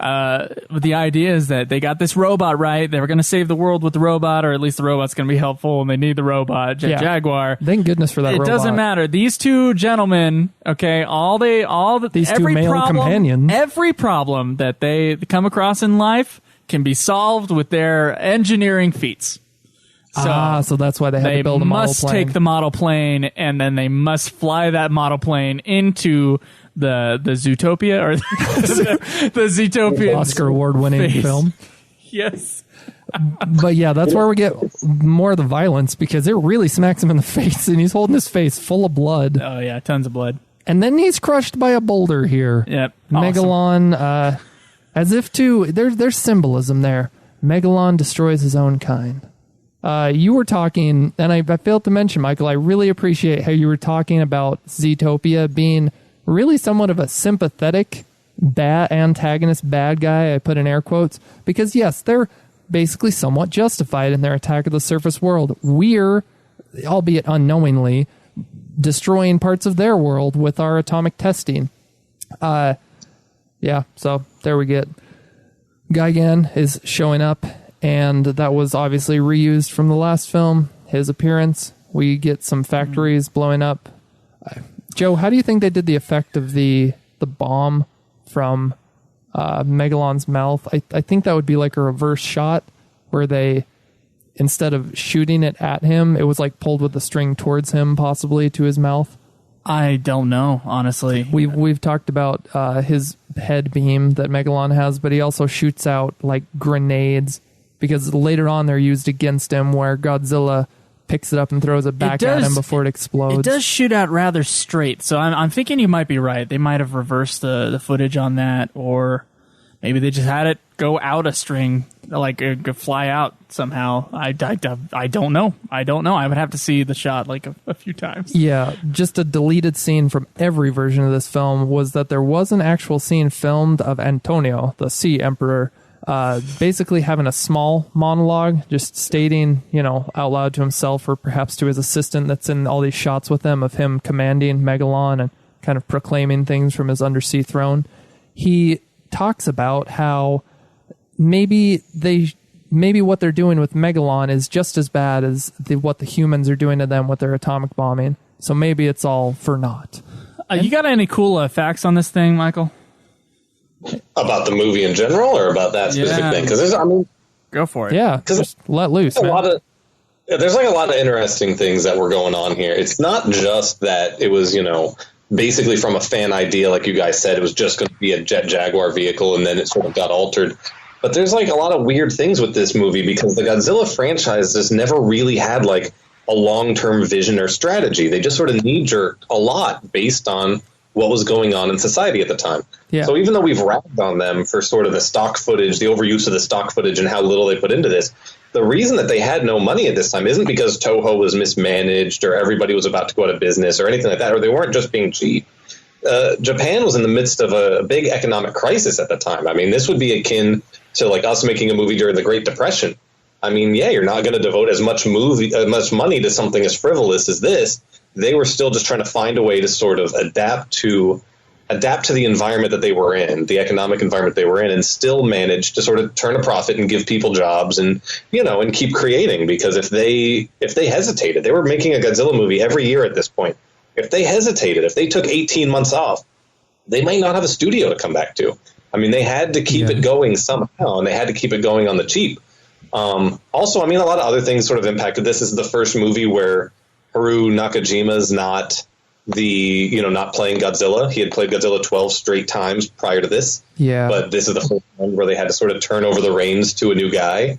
But the idea is that they got this robot, right? They were going to save the world with the robot, or at least the robot's going to be helpful, and they need the robot, Jaguar. Thank goodness for that robot. It doesn't matter. These 2 gentlemen, okay, these 2 male companions. Every problem that they come across in life can be solved with their engineering feats. So that's why they had to build a model plane. They must take the model plane, and then they must fly that model plane into the Zootopia, or the Zootopian Oscar award-winning film. Yes. But yeah, that's where we get more of the violence, because it really smacks him in the face, and he's holding his face full of blood. Oh, yeah, tons of blood. And then he's crushed by a boulder here. Yep. Megalon, as if there's symbolism there. Megalon destroys his own kind. You were talking, and I failed to mention, Michael, I really appreciate how you were talking about Zootopia being really somewhat of a sympathetic antagonist bad guy, I put in air quotes, because yes, they're basically somewhat justified in their attack of the surface world. We're, albeit unknowingly, destroying parts of their world with our atomic testing. So there we get. Gigan is showing up, and that was obviously reused from the last film, his appearance. We get some factories blowing up. Joe, how do you think they did the effect of the bomb from Megalon's mouth? I think that would be like a reverse shot where they, instead of shooting it at him, it was like pulled with the string towards him, possibly to his mouth. I don't know, honestly. We've talked about his head beam that Megalon has, but he also shoots out like grenades, because later on they're used against him, where Godzilla picks it up and throws it back at him before it explodes. It does shoot out rather straight, so I'm thinking you might be right. They might have reversed the footage on that, or maybe they just had it go out a string, like fly out somehow. I don't know. I would have to see the shot like a few times. Yeah, just a deleted scene from every version of this film was that there was an actual scene filmed of Antonio, the Sea Emperor, basically having a small monologue, just stating, out loud to himself or perhaps to his assistant that's in all these shots with him of him commanding Megalon and kind of proclaiming things from his undersea throne. He talks about how maybe what they're doing with Megalon is just as bad as what the humans are doing to them with their atomic bombing. So maybe it's all for naught. You got any cool facts on this thing, Michael? About the movie in general, or about that specific thing? Because go for it. Yeah, just let loose. There's like a lot of interesting things that were going on here. It's not just that it was, basically from a fan idea, like you guys said, it was just going to be a Jet Jaguar vehicle, and then it sort of got altered. But there's like a lot of weird things with this movie because the Godzilla franchise just never really had like a long-term vision or strategy. They just sort of knee-jerked a lot based on what was going on in society at the time. Yeah. So even though we've ragged on them for sort of the stock footage, the overuse of the stock footage and how little they put into this, the reason that they had no money at this time isn't because Toho was mismanaged or everybody was about to go out of business or anything like that, or they weren't just being cheap. Japan was in the midst of a big economic crisis at the time. I mean, this would be akin to like us making a movie during the Great Depression. I mean, yeah, you're not going to devote as much money to something as frivolous as this. They were still just trying to find a way to sort of adapt to the environment that they were in, the economic environment they were in, and still manage to sort of turn a profit and give people jobs and keep creating. Because if they hesitated, they were making a Godzilla movie every year at this point. If they hesitated, if they took 18 months off, they might not have a studio to come back to. I mean, they had to keep it going somehow, and they had to keep it going on the cheap. Also, I mean, a lot of other things sort of impacted this. This is the first movie where Haru Nakajima's not playing Godzilla. He had played Godzilla 12 straight times prior to this. Yeah. But this is the first one where they had to sort of turn over the reins to a new guy.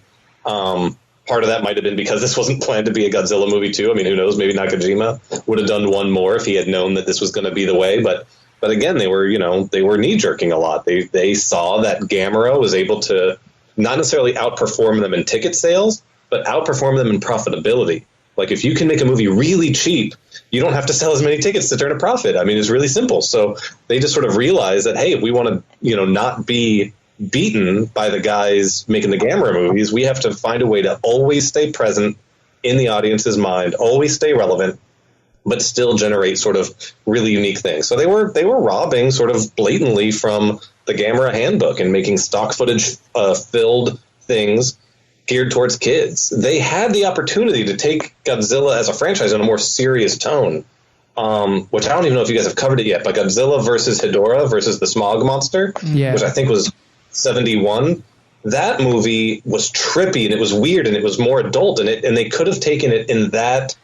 Part of that might have been because this wasn't planned to be a Godzilla movie too. I mean, who knows? Maybe Nakajima would have done one more if he had known that this was going to be the way. But again, they were knee jerking a lot. They saw that Gamera was able to not necessarily outperform them in ticket sales, but outperform them in profitability. Like if you can make a movie really cheap, you don't have to sell as many tickets to turn a profit. I mean, it's really simple. So they just sort of realized that, hey, if we want to, not be beaten by the guys making the Gamera movies, we have to find a way to always stay present in the audience's mind, always stay relevant, but still generate sort of really unique things. So they were robbing sort of blatantly from the Gamera handbook and making stock footage filled things geared towards kids. They had the opportunity to take Godzilla as a franchise in a more serious tone, which I don't even know if you guys have covered it yet, but Godzilla versus Hedorah versus the Smog Monster, which I think was 1971. That movie was trippy and it was weird and it was more adult, and they could have taken it in that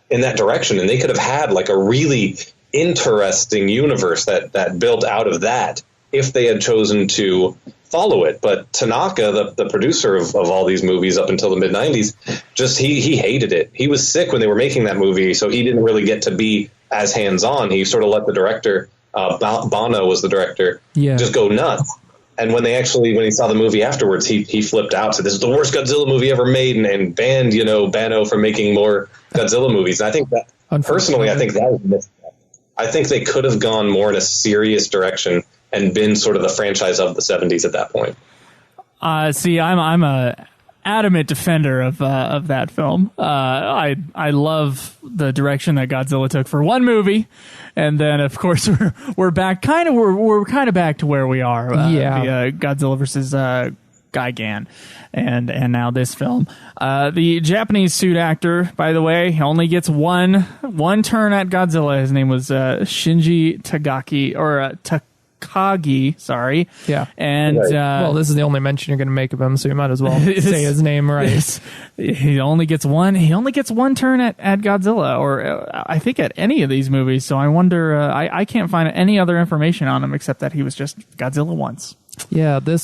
direction, and they could have had like a really interesting universe that built out of that if they had chosen to follow it. But Tanaka, the producer of all these movies up until the mid-90s, just he hated it. He was sick when they were making that movie, so he didn't really get to be as hands-on. He sort of let the director, Bono was the director, just go nuts. And when he saw the movie afterwards, he flipped out, said, "This is the worst Godzilla movie ever made," and banned, Bano from making more Godzilla movies. And I think that, personally, I think that was missed. I think they could have gone more in a serious direction and been sort of the franchise of the 70s at that point. See, I'm a adamant defender of that film. I love the direction that Godzilla took for one movie, and then of course we're back kind of back to where we are. The Godzilla versus Gigan, and now this film. The Japanese suit actor, by the way, he only gets one turn at Godzilla. His name was Shinji Takagi, sorry. Yeah. And well, this is the only mention you're going to make of him, so you might as well say his name right. He only gets one turn at Godzilla, or I think at any of these movies. So I wonder, I can't find any other information on him except that he was just Godzilla once. Yeah, this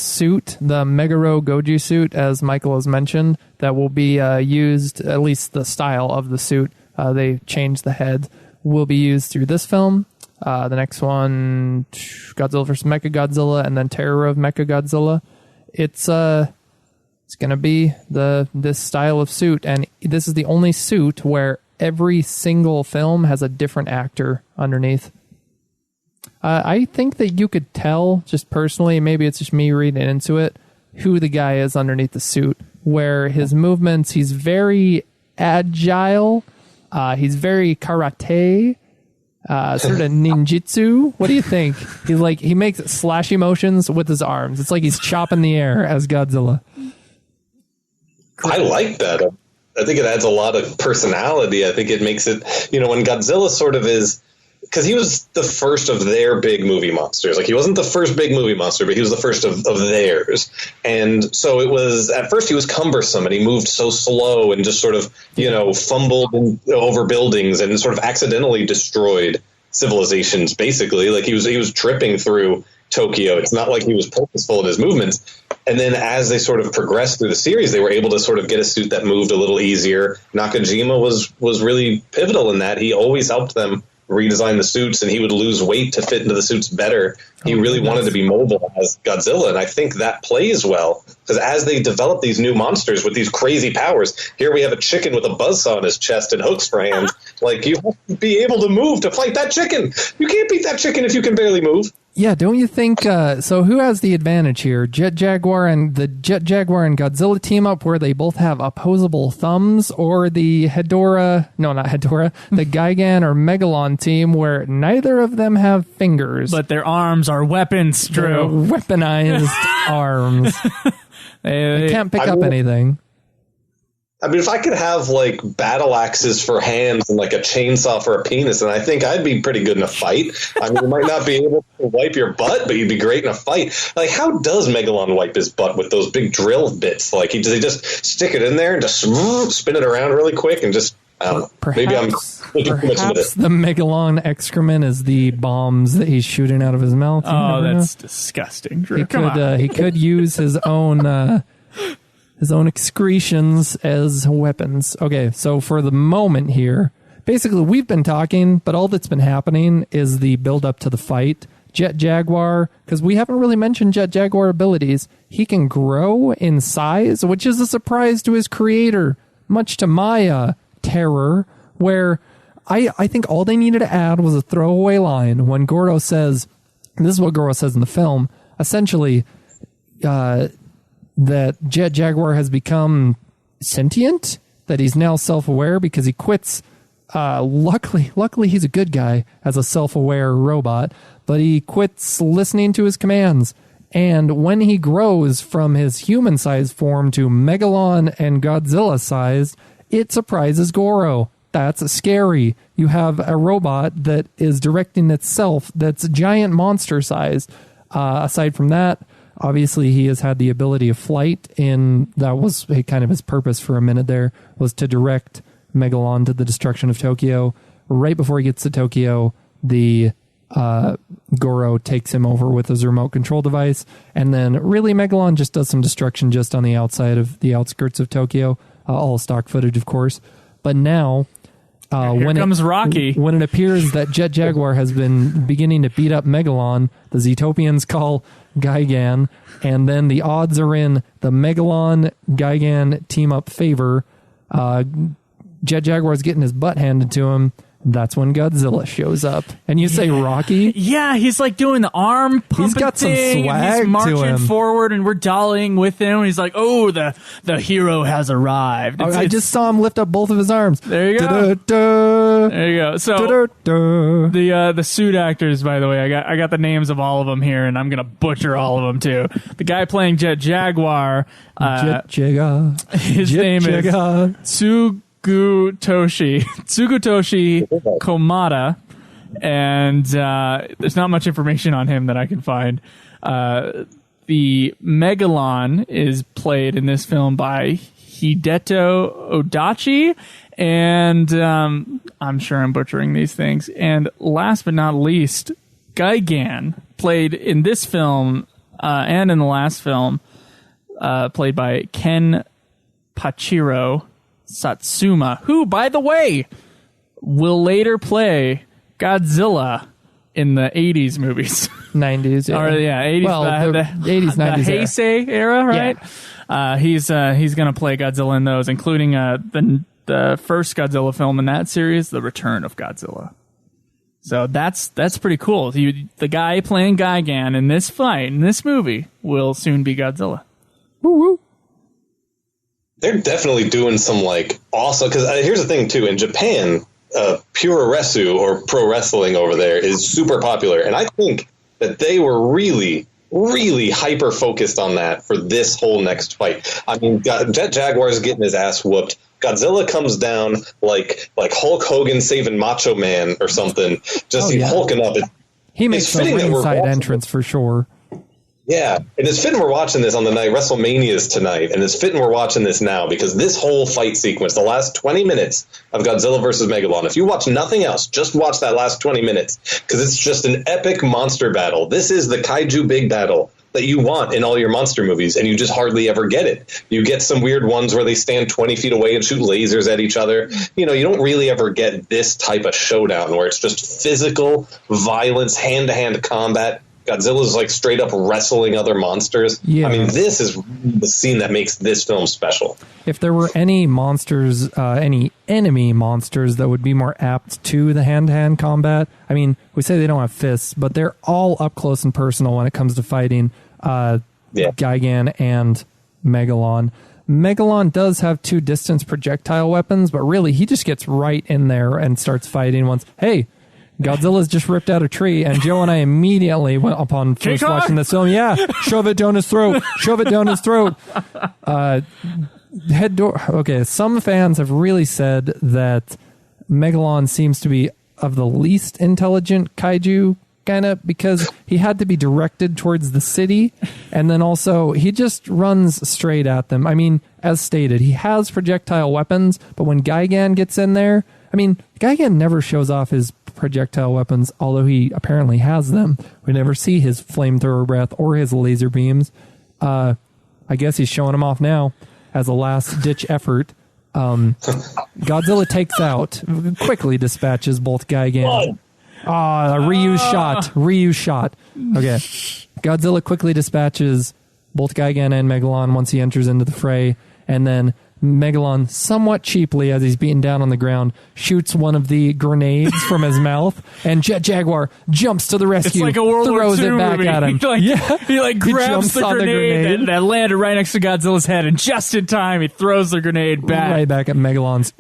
suit, the Megaro Goji suit, as Michael has mentioned, that will be used, at least the style of the suit, they changed the head, will be used through this film. The next one, Godzilla vs. Mechagodzilla, and then Terror of Mechagodzilla. It's going to be this style of suit, and this is the only suit where every single film has a different actor underneath. I think that you could tell, just personally, maybe it's just me reading into it, who the guy is underneath the suit, where his movements, he's very agile, he's very karate, sort of ninjutsu. What do you think? He makes slashy motions with his arms. It's like he's chopping the air as Godzilla. I like that. I think it adds a lot of personality. I think it makes it, when Godzilla sort of is, because he was the first of their big movie monsters. Like, he wasn't the first big movie monster, but he was the first of theirs. And so it was, at first he was cumbersome, and he moved so slow and just sort of, fumbled over buildings and sort of accidentally destroyed civilizations, basically. Like, he was tripping through Tokyo. It's not like he was purposeful in his movements. And then as they sort of progressed through the series, they were able to sort of get a suit that moved a little easier. Nakajima was really pivotal in that. He always helped them redesign the suits, and he would lose weight to fit into the suits better. He really wanted to be mobile as Godzilla, and I think that plays well, because as they develop these new monsters with these crazy powers, here we have a chicken with a buzzsaw on his chest and hooks for hands. Like, you have to be able to move to fight that chicken. You can't beat that chicken if you can barely move. Yeah, don't you think? So who has the advantage here? Jet Jaguar and Godzilla team up where they both have opposable thumbs, or the the Gigan or Megalon team where neither of them have fingers, but their arms are weapons. Drew, weaponized arms. They can't pick up anything. I mean, if I could have, like, battle axes for hands and, like, a chainsaw for a penis, then I think I'd be pretty good in a fight. I mean, you might not be able to wipe your butt, but you'd be great in a fight. Like, how does Megalon wipe his butt with those big drill bits? Like, does he just stick it in there and just spin it around really quick and just, I don't know. Maybe I'm looking too much into it. The Megalon excrement is the bombs that he's shooting out of his mouth. Oh, that's disgusting, Drew. He could use his own... his own excretions as weapons. Okay, so for the moment here, basically we've been talking, but all that's been happening is the build up to the fight. Jet Jaguar, because we haven't really mentioned Jet Jaguar abilities. He can grow in size, which is a surprise to his creator, much to my terror, where I think all they needed to add was a throwaway line when Goro says, and this is what Goro says in the film, essentially, that Jet Jaguar has become sentient, that he's now self-aware because he quits. Luckily, he's a good guy as a self-aware robot, but he quits listening to his commands. And when he grows from his human-sized form to Megalon and Godzilla-sized, it surprises Goro. That's scary. You have a robot that is directing itself that's giant monster-sized. Aside from that, obviously, he has had the ability of flight, and that was kind of his purpose for a minute there, was to direct Megalon to the destruction of Tokyo. Right before he gets to Tokyo, the Goro takes him over with his remote control device, and then really Megalon just does some destruction just on the outside of the outskirts of Tokyo. All stock footage, of course. But now... Here comes Rocky. When it appears that Jet Jaguar has been beginning to beat up Megalon, the Zetopians call Gigan, and then the odds are in the Megalon-Gigan team-up favor. Jet Jaguar's getting his butt handed to him. That's when Godzilla shows up. And you say Rocky? Yeah, he's like doing the arm pumping. He's got some swag. He's marching to him. forward, and we're dollying with him. He's like, "Oh, the hero has arrived." I just saw him lift up both of his arms. There you go. Da-da-da. There you go. So Da-da-da. the suit actors, by the way, I got the names of all of them here, and I'm gonna butcher all of them too. The guy playing Jet Jaguar, Jet Jaguar. His name is Tsugutoshi Komada, and there's not much information on him that I can find. The Megalon is played in this film by Hideto Odachi, and I'm sure I'm butchering these things. And last but not least, Gigan, played in this film and in the last film, played by Ken Pachiro Satsuma, who, by the way, will later play Godzilla in the 80s movies. 90s, yeah. 80s. Well, the 80s, 90s the Heisei era, right? Yeah. He's going to play Godzilla in those, including the first Godzilla film in that series, The Return of Godzilla. So that's pretty cool. The guy playing Gigan in this fight, in this movie, will soon be Godzilla. Woo woo. They're definitely doing some like awesome, because here's the thing too, in Japan, puroresu or pro wrestling over there is super popular, and I think that they were really hyper focused on that for this whole next fight. I mean, Jet Jaguar's getting his ass whooped. Godzilla comes down like Hulk Hogan saving Macho Man or something, just hulking up. He makes a ringside entrance for sure. Yeah, and it's fitting we're watching this on the night WrestleMania's tonight, and it's fitting we're watching this now, because this whole fight sequence, the last 20 minutes of Godzilla versus Megalon, if you watch nothing else, just watch that last 20 minutes, because it's just an epic monster battle. This is the kaiju big battle that you want in all your monster movies, and you just hardly ever get it. You get some weird ones where they stand 20 feet away and shoot lasers at each other. You know, you don't really ever get this type of showdown where it's just physical violence, hand-to-hand combat. Godzilla's like straight up wrestling other monsters. Yeah. I mean, this is the scene that makes this film special. If there were any monsters, any enemy monsters that would be more apt to the hand-to-hand combat, I mean, we say they don't have fists, but they're all up close and personal when it comes to fighting Gigan and Megalon. Megalon does have 2 distance projectile weapons, but really he just gets right in there and starts fighting once. Hey, Godzilla's just ripped out a tree, and Joe and I immediately went upon first watching this film. Yeah, shove it down his throat. Shove it down his throat. Okay, some fans have really said that Megalon seems to be of the least intelligent kaiju, kind of, because he had to be directed towards the city, and then also he just runs straight at them. I mean, as stated, he has projectile weapons, but when Gigan gets in there, I mean, Gigan never shows off his projectile weapons, although he apparently has them. We never see his flamethrower breath or his laser beams. I guess he's showing them off now as a last-ditch effort. Godzilla takes out, quickly dispatches both Gigan. Reuse shot. Okay. Godzilla quickly dispatches both Gigan and Megalon once he enters into the fray, and then Megalon, somewhat cheaply as he's beaten down on the ground, shoots one of the grenades from his mouth, and Jet Jaguar jumps to the rescue, it's like a World throws War II it back movie. at him. He grabs the grenade that landed right next to Godzilla's head, and just in time, he throws the grenade back. Right back at Megalon's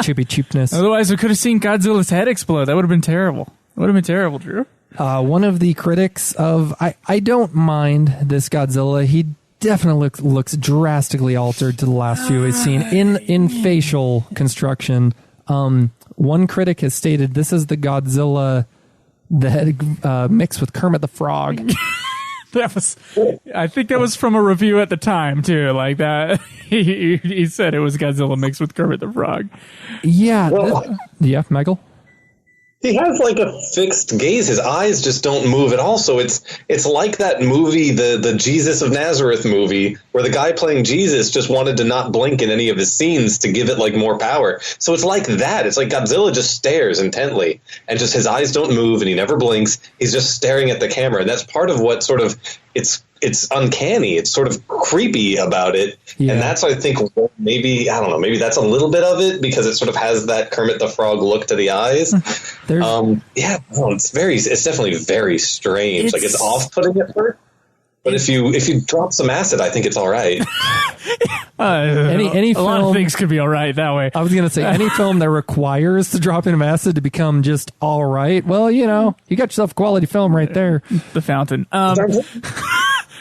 cheapness. Otherwise, we could have seen Godzilla's head explode. That would have been terrible. It would have been terrible, Drew. One of the critics of... I don't mind this Godzilla. He definitely looks drastically altered to the last few we've seen in facial construction. One critic has stated this is the Godzilla that mixed with Kermit the Frog. I think that was from a review at the time too. Like that, he said it was Godzilla mixed with Kermit the Frog. Yeah, Michael. He has like a fixed gaze. His eyes just don't move at all. So it's like that movie, the Jesus of Nazareth movie, where the guy playing Jesus just wanted to not blink in any of his scenes to give it like more power. So it's like that. It's like Godzilla just stares intently, and just his eyes don't move, and he never blinks. He's just staring at the camera, and that's part of what sort of it's uncanny. It's sort of creepy about it. Yeah. And that's, I think, maybe that's a little bit of it, because it sort of has that Kermit the Frog look to the eyes. It's definitely very strange. It's off-putting at first. But if you drop some acid, I think it's all right. A lot of things could be all right that way. I was going to say, any film that requires the dropping of acid to become just all right, well, you got yourself a quality film right there. The Fountain.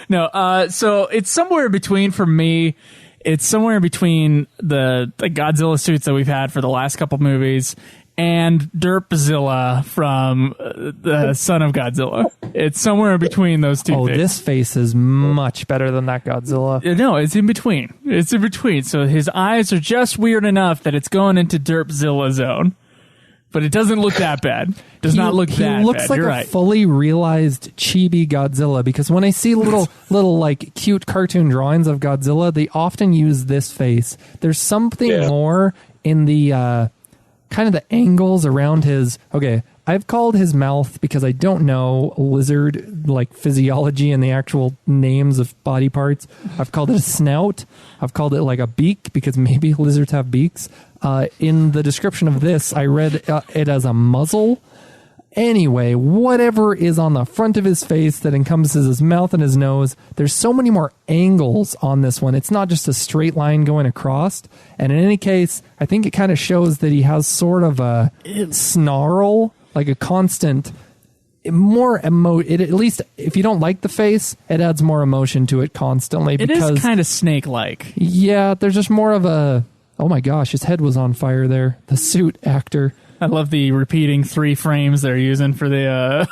No, so it's somewhere in between for me. It's somewhere in between the Godzilla suits that we've had for the last couple movies and Derpzilla from the Son of Godzilla. It's somewhere in between those two things. This face is much better than that Godzilla. No, it's in between. So his eyes are just weird enough that it's going into Derpzilla zone. but it doesn't look that bad. Does not look that bad. He looks like You're a right. fully realized chibi Godzilla, because when I see little like cute cartoon drawings of Godzilla, they often use this face. There's something more in the kind of the angles around his. Okay, I've called his mouth, because I don't know lizard like physiology and the actual names of body parts. I've called it a snout. I've called it like a beak, because maybe lizards have beaks. In the description of this, I read it as a muzzle. Anyway, whatever is on the front of his face that encompasses his mouth and his nose, there's so many more angles on this one. It's not just a straight line going across. And in any case, I think it kind of shows that he has sort of a snarl, like a constant, more at least if you don't like the face, it adds more emotion to it constantly. It is kind of snake-like. Yeah, there's just more of a, oh my gosh, his head was on fire there. The suit actor. I love the repeating 3 frames they're using for the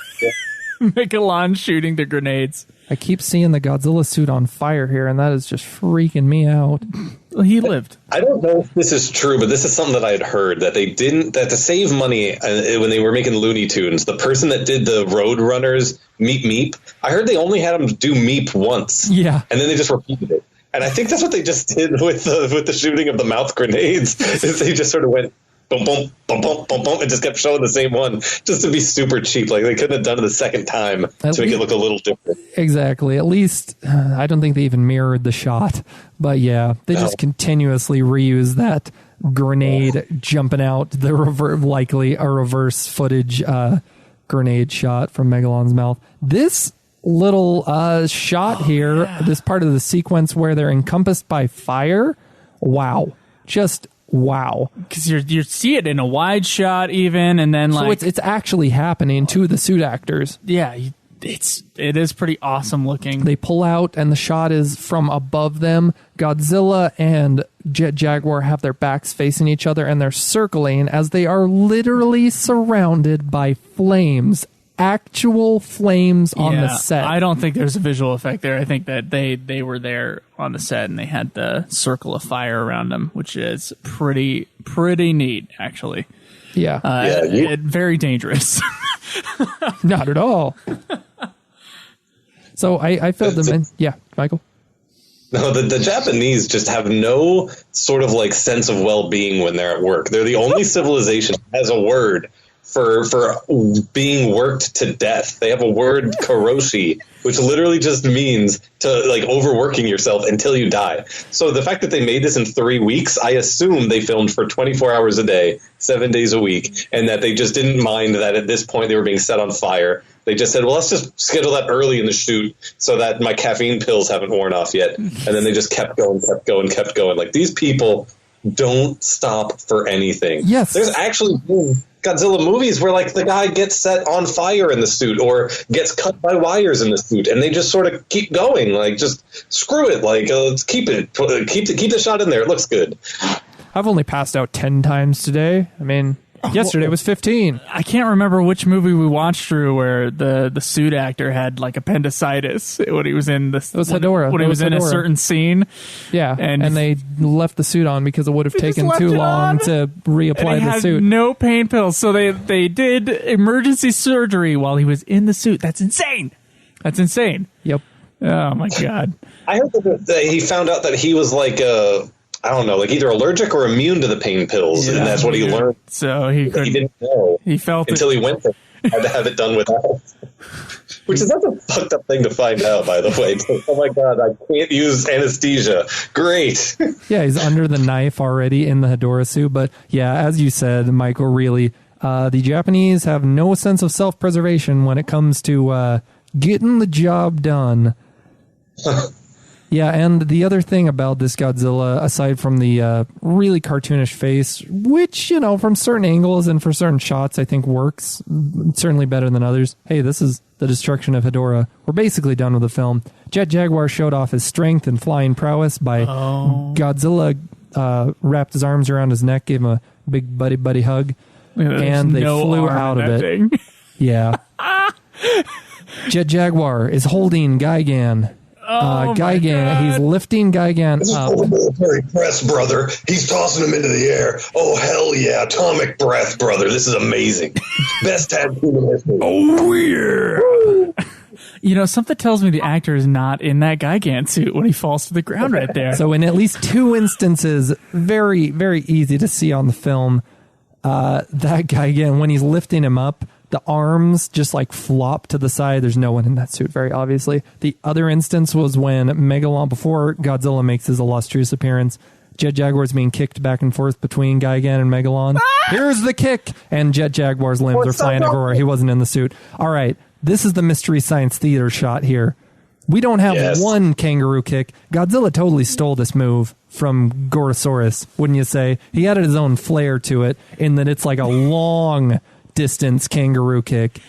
Megalon shooting the grenades. I keep seeing the Godzilla suit on fire here, and that is just freaking me out. Well, he lived. I don't know if this is true, but this is something that I had heard, that to save money when they were making Looney Tunes, the person that did the Roadrunners Meep Meep, I heard they only had him do Meep once. Yeah. And then they just repeated it. And I think that's what they just did with the shooting of the mouth grenades, is they just sort of went boom, boom, boom, boom, boom, boom, and just kept showing the same one just to be super cheap. Like, they couldn't have done it the second time to make it look a little different. Exactly. At least, I don't think they even mirrored the shot. But yeah, they just continuously reuse that grenade jumping out, likely a reverse footage grenade shot from Megalon's mouth. This little shot here, this part of the sequence where they're encompassed by fire, wow. Just wow. Because you see it in a wide shot even, and then so it's actually happening to the suit actors. Yeah, it is pretty awesome looking. They pull out, and the shot is from above them. Godzilla and Jet Jaguar have their backs facing each other, and they're circling as they are literally surrounded by flames. Actual flames on the set. I don't think there's a visual effect there. I think that they were there on the set and they had the circle of fire around them, which is pretty neat, actually. Yeah. Very dangerous. Not at all. So I felt them. Yeah, Michael. No, the Japanese just have no sort of like sense of well-being when they're at work. They're the only civilization that has a word for being worked to death. They have a word, karoshi, which literally just means to like overworking yourself until you die. So the fact that they made this in 3 weeks, I assume they filmed for 24 hours a day, 7 days a week, and that they just didn't mind that at this point they were being set on fire. They just said, well, let's just schedule that early in the shoot so that my caffeine pills haven't worn off yet. And then they just kept going. Like, these people don't stop for anything. Yes. There's actually Godzilla movies where like the guy gets set on fire in the suit or gets cut by wires in the suit, and they just sort of keep going. Like, just screw it. Like, let's keep the shot in there. It looks good. I've only passed out 10 times today. I mean, yesterday was 15. I can't remember which movie we watched through where the suit actor had like appendicitis when he was in this. It was Hedorah. When he was in a certain scene. Yeah, and they left the suit on because it would have taken too long to reapply and he the had suit. No pain pills, so they did emergency surgery while he was in the suit. That's insane. Yep. Oh my god. I heard that he found out that he was like I don't know, like either allergic or immune to the pain pills, and that's what he learned. So he didn't know. He felt until he went there. Had to have it done without. Which is not a fucked up thing to find out, by the way. Oh my god, I can't use anesthesia. Great. Yeah, he's under the knife already in the Hedorah suit. But yeah, as you said, Michael, really, the Japanese have no sense of self-preservation when it comes to getting the job done. Yeah, and the other thing about this Godzilla, aside from the really cartoonish face, which, you know, from certain angles and for certain shots, I think works certainly better than others. Hey, this is the destruction of Hedorah. We're basically done with the film. Jet Jaguar showed off his strength and flying prowess by Godzilla wrapped his arms around his neck, gave him a big buddy hug, and they flew out of it. Thing. Yeah. Jet Jaguar is holding Gigan. Gigan. He's lifting Gigan up. Oh, military press, brother. He's tossing him into the air. Oh, hell yeah. Atomic breath, brother. This is amazing. Best tag team in history. Oh, yeah. You know, something tells me the actor is not in that Gigan suit when he falls to the ground right there. So in at least 2 instances, very, very easy to see on the film, that Gigan, when he's lifting him up, the arms just like flop to the side. There's no one in that suit, very obviously. The other instance was when Megalon, before Godzilla makes his illustrious appearance, Jet Jaguar's being kicked back and forth between Gigan and Megalon. Here's the kick! And Jet Jaguar's limbs are flying everywhere. He wasn't in the suit. All right, this is the Mystery Science Theater shot here. We don't have one kangaroo kick. Godzilla totally stole this move from Gorosaurus, wouldn't you say? He added his own flair to it in that it's like a long distance kangaroo kick.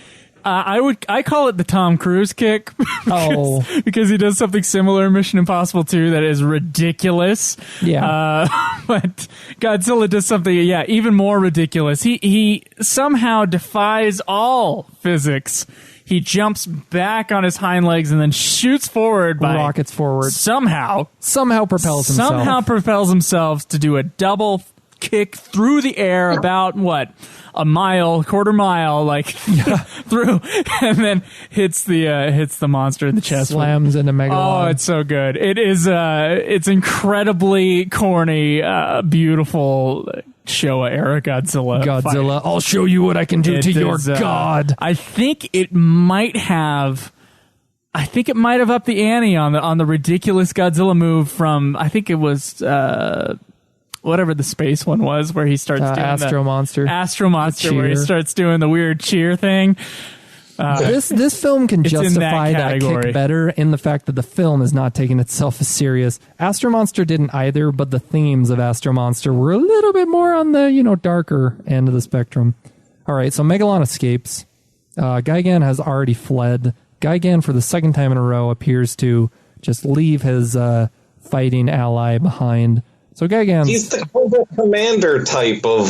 I call it the Tom Cruise kick because he does something similar in Mission Impossible 2 that is ridiculous. Yeah. But Godzilla does something, even more ridiculous. He somehow defies all physics. He jumps back on his hind legs and then shoots forward rockets forward. Somehow propels himself. Somehow propels himself to do a double kick through the air about quarter mile, through, and then hits the monster in the chest. Slams into Megalon. Oh, it's so good. It is. It's incredibly corny, beautiful Showa era Godzilla. Fight. I'll show you what I can do to your god. I think it might have upped the ante on the ridiculous Godzilla move from. I think it was. Whatever the space one was, where he starts doing Astro Monster, where he starts doing the weird cheer thing. This film can justify that kick better in the fact that the film is not taking itself as serious. Astro Monster didn't either, but the themes of Astro Monster were a little bit more on the darker end of the spectrum. All right, so Megalon escapes. Gigan has already fled. Gigan, for the second time in a row, appears to just leave his fighting ally behind. So Gigan, he's the Cobra Commander type of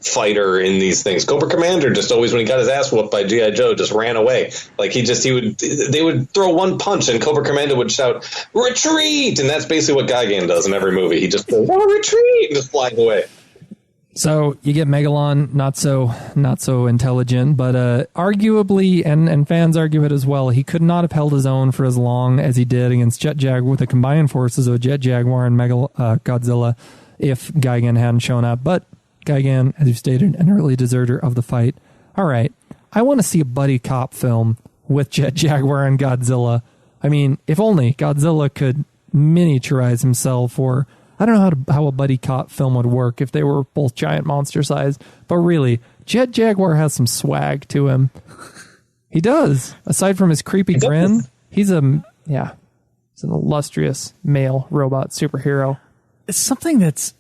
fighter in these things. Cobra Commander just always, when he got his ass whooped by G.I. Joe, just ran away. Like they would throw one punch and Cobra Commander would shout, "Retreat!" And that's basically what Gigan does in every movie. He just goes, "Oh, retreat!" and just flies away. So you get Megalon, not so intelligent, but arguably, and fans argue it as well, he could not have held his own for as long as he did against Jet Jaguar with the combined forces of Jet Jaguar and Godzilla if Gigan hadn't shown up. But Gigan, as you stated, an early deserter of the fight. All right, I want to see a buddy cop film with Jet Jaguar and Godzilla. I mean, if only Godzilla could miniaturize himself, or I don't know how a buddy cop film would work if they were both giant monster size, but really, Jet Jaguar has some swag to him. He does. Aside from his creepy grin, he's an illustrious male robot superhero. It's something that's,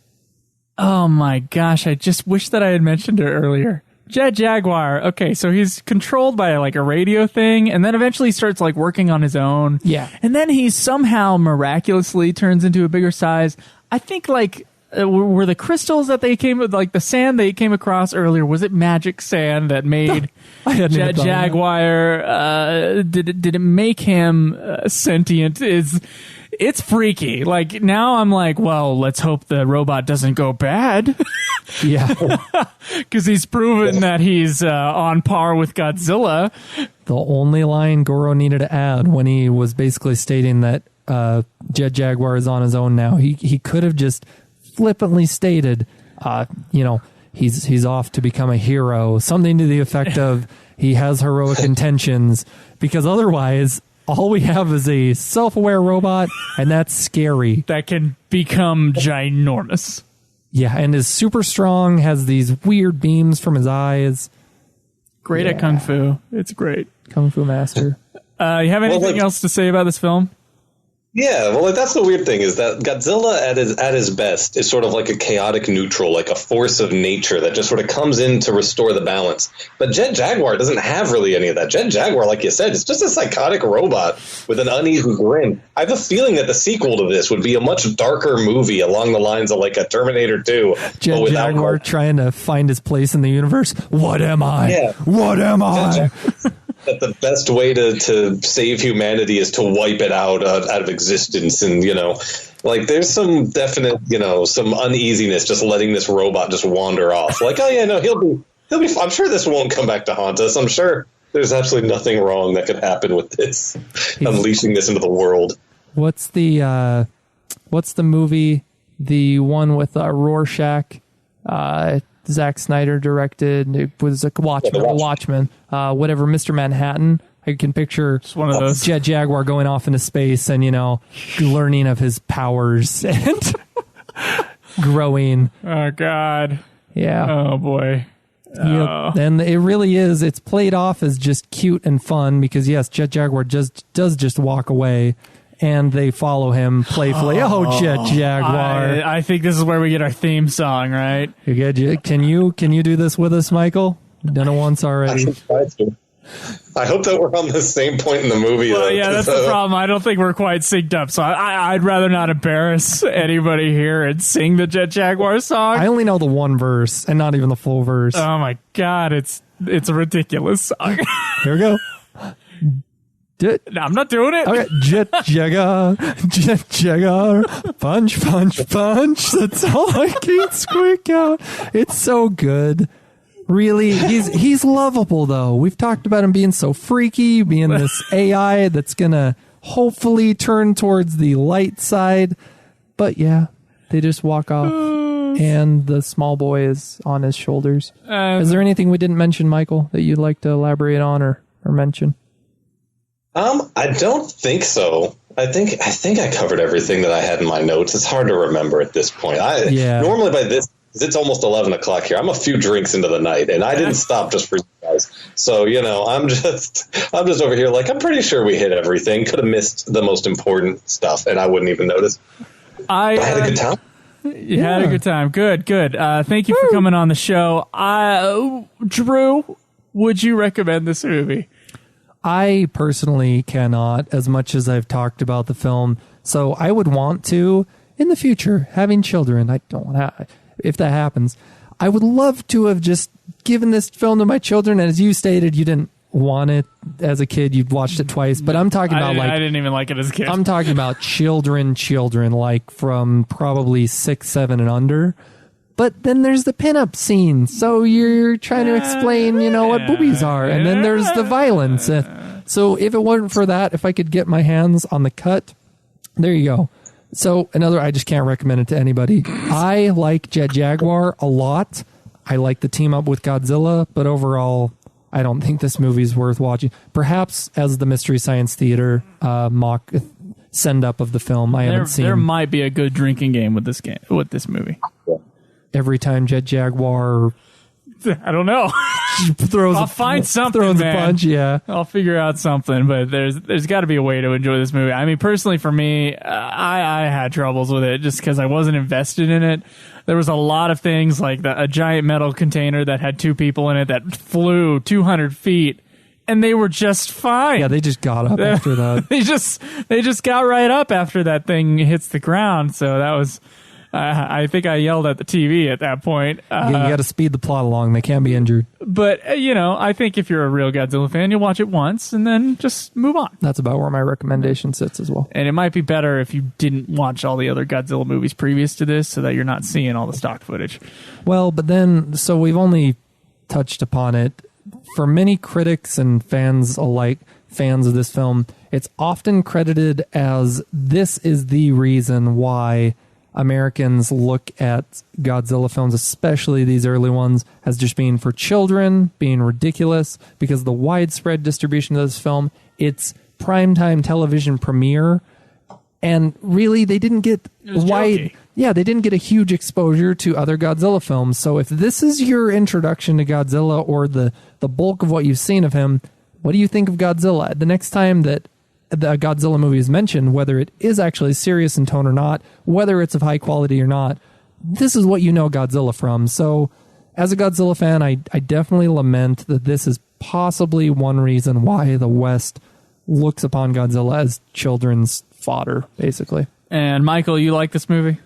oh my gosh, I just wish that I had mentioned it earlier. Jet Jaguar. Okay, so he's controlled by like a radio thing, and then eventually starts like working on his own. Yeah. And then he somehow miraculously turns into a bigger size. I think were the crystals that they came with, like the sand they came across earlier, was it magic sand that made Jet Jaguar? Did it make him sentient? It's freaky. Like, now I'm like, well, let's hope the robot doesn't go bad. Yeah. Because he's proven that he's on par with Godzilla. The only line Goro needed to add when he was basically stating that Jet Jaguar is on his own now, he could have just flippantly stated, he's off to become a hero, something to the effect of he has heroic intentions, because otherwise all we have is a self-aware robot, and that's scary. That can become ginormous. Yeah, and is super strong, has these weird beams from his eyes. Great at Kung Fu. It's great. Kung Fu master. You have anything else to say about this film? Yeah, well, that's the weird thing, is that Godzilla at his best is sort of like a chaotic neutral, like a force of nature that just sort of comes in to restore the balance. But Jet Jaguar doesn't have really any of that. Jet Jaguar, like you said, is just a psychotic robot with an uneasy grin. I have a feeling that the sequel to this would be a much darker movie along the lines of like a Terminator 2. Jet Jaguar trying to find his place in the universe. What am I? Yeah. What am I? that the best way to save humanity is to wipe it out of existence. And, like there's some definite, some uneasiness just letting this robot just wander off. Like, oh yeah, no, he'll be. I'm sure this won't come back to haunt us. I'm sure there's absolutely nothing wrong that could happen with this, unleashing this into the world. What's the movie? The one with Rorschach, Zack Snyder directed. It was a Watchmen. Whatever, Mr. Manhattan. I can picture just one of those. Jet Jaguar going off into space and, learning of his powers and growing. Oh, God. Yeah. Oh, boy. Yep. And it really is. It's played off as just cute and fun because, yes, Jet Jaguar does just walk away. And they follow him playfully. Oh, Jet Jaguar! I think this is where we get our theme song, right? Can you do this with us, Michael? Done it once already. I hope that we're on the same point in the movie. Well, though, yeah, that's the problem. I don't think we're quite synced up, so I'd rather not embarrass anybody here and sing the Jet Jaguar song. I only know the one verse and not even the full verse. Oh my God, it's a ridiculous song. Here we go. No, I'm not doing it. Okay, Jet Jaguar, punch, punch, punch. That's all I can squeak out. It's so good. Really, he's lovable though. We've talked about him being so freaky, being this AI that's gonna hopefully turn towards the light side. But yeah, they just walk off, and the small boy is on his shoulders. Is there anything we didn't mention, Michael, that you'd like to elaborate on or mention? I don't think so. I think I covered everything that I had in my notes. It's hard to remember at this point. Normally by this, it's almost 11 o'clock here. I'm a few drinks into the night, and I didn't stop just for you guys. So, I'm just over here like, I'm pretty sure we hit everything. Could have missed the most important stuff, and I wouldn't even notice. I had a good time. You had a good time. Good. Thank you for coming on the show. Drew, would you recommend this movie? I personally cannot, as much as I've talked about the film. So I would want to, in the future, having children. I don't want to, if that happens. I would love to have just given this film to my children. And as you stated, you didn't want it as a kid. You'd watched it twice. But I'm talking about I didn't even like it as a kid. I'm talking about children, like from probably 6, 7 and under. But then there's the pinup scene. So you're trying to explain, what boobies are. And then there's the violence. So if it wasn't for that, if I could get my hands on the cut, there you go. So I just can't recommend it to anybody. I like Jet Jaguar a lot. I like the team up with Godzilla. But overall, I don't think this movie's worth watching. Perhaps as the Mystery Science Theater mock send-up of the film, I haven't seen. There might be a good drinking game with this movie. Every time Jet Jaguar, I don't know, I'll find something. Throws man. A punch, yeah. I'll figure out something. But there's got to be a way to enjoy this movie. I mean, personally, for me, I had troubles with it just because I wasn't invested in it. There was a lot of things like a giant metal container that had 2 people in it that flew 200 feet. And they were just fine. Yeah, they just got up after that. they just got right up after that thing hits the ground. So that was. I think I yelled at the TV at that point. You got to speed the plot along. They can't be injured. But, I think if you're a real Godzilla fan, you'll watch it once and then just move on. That's about where my recommendation sits as well. And it might be better if you didn't watch all the other Godzilla movies previous to this so that you're not seeing all the stock footage. Well, but then, so we've only touched upon it. For many critics and fans alike, fans of this film, it's often credited as this is the reason why Americans look at Godzilla films, especially these early ones, as just being for children, being ridiculous, because the widespread distribution of this film, it's primetime television premiere, and really they didn't get jokey. Yeah, they didn't get a huge exposure to other Godzilla films. So if this is your introduction to Godzilla or the bulk of what you've seen of him, what do you think of Godzilla? The next time that the Godzilla movie is mentioned, whether it is actually serious in tone or not, whether it's of high quality or not, this is what you know Godzilla from. So as a Godzilla fan, I definitely lament that this is possibly one reason why the West looks upon Godzilla as children's fodder, basically. And Michael, you like this movie?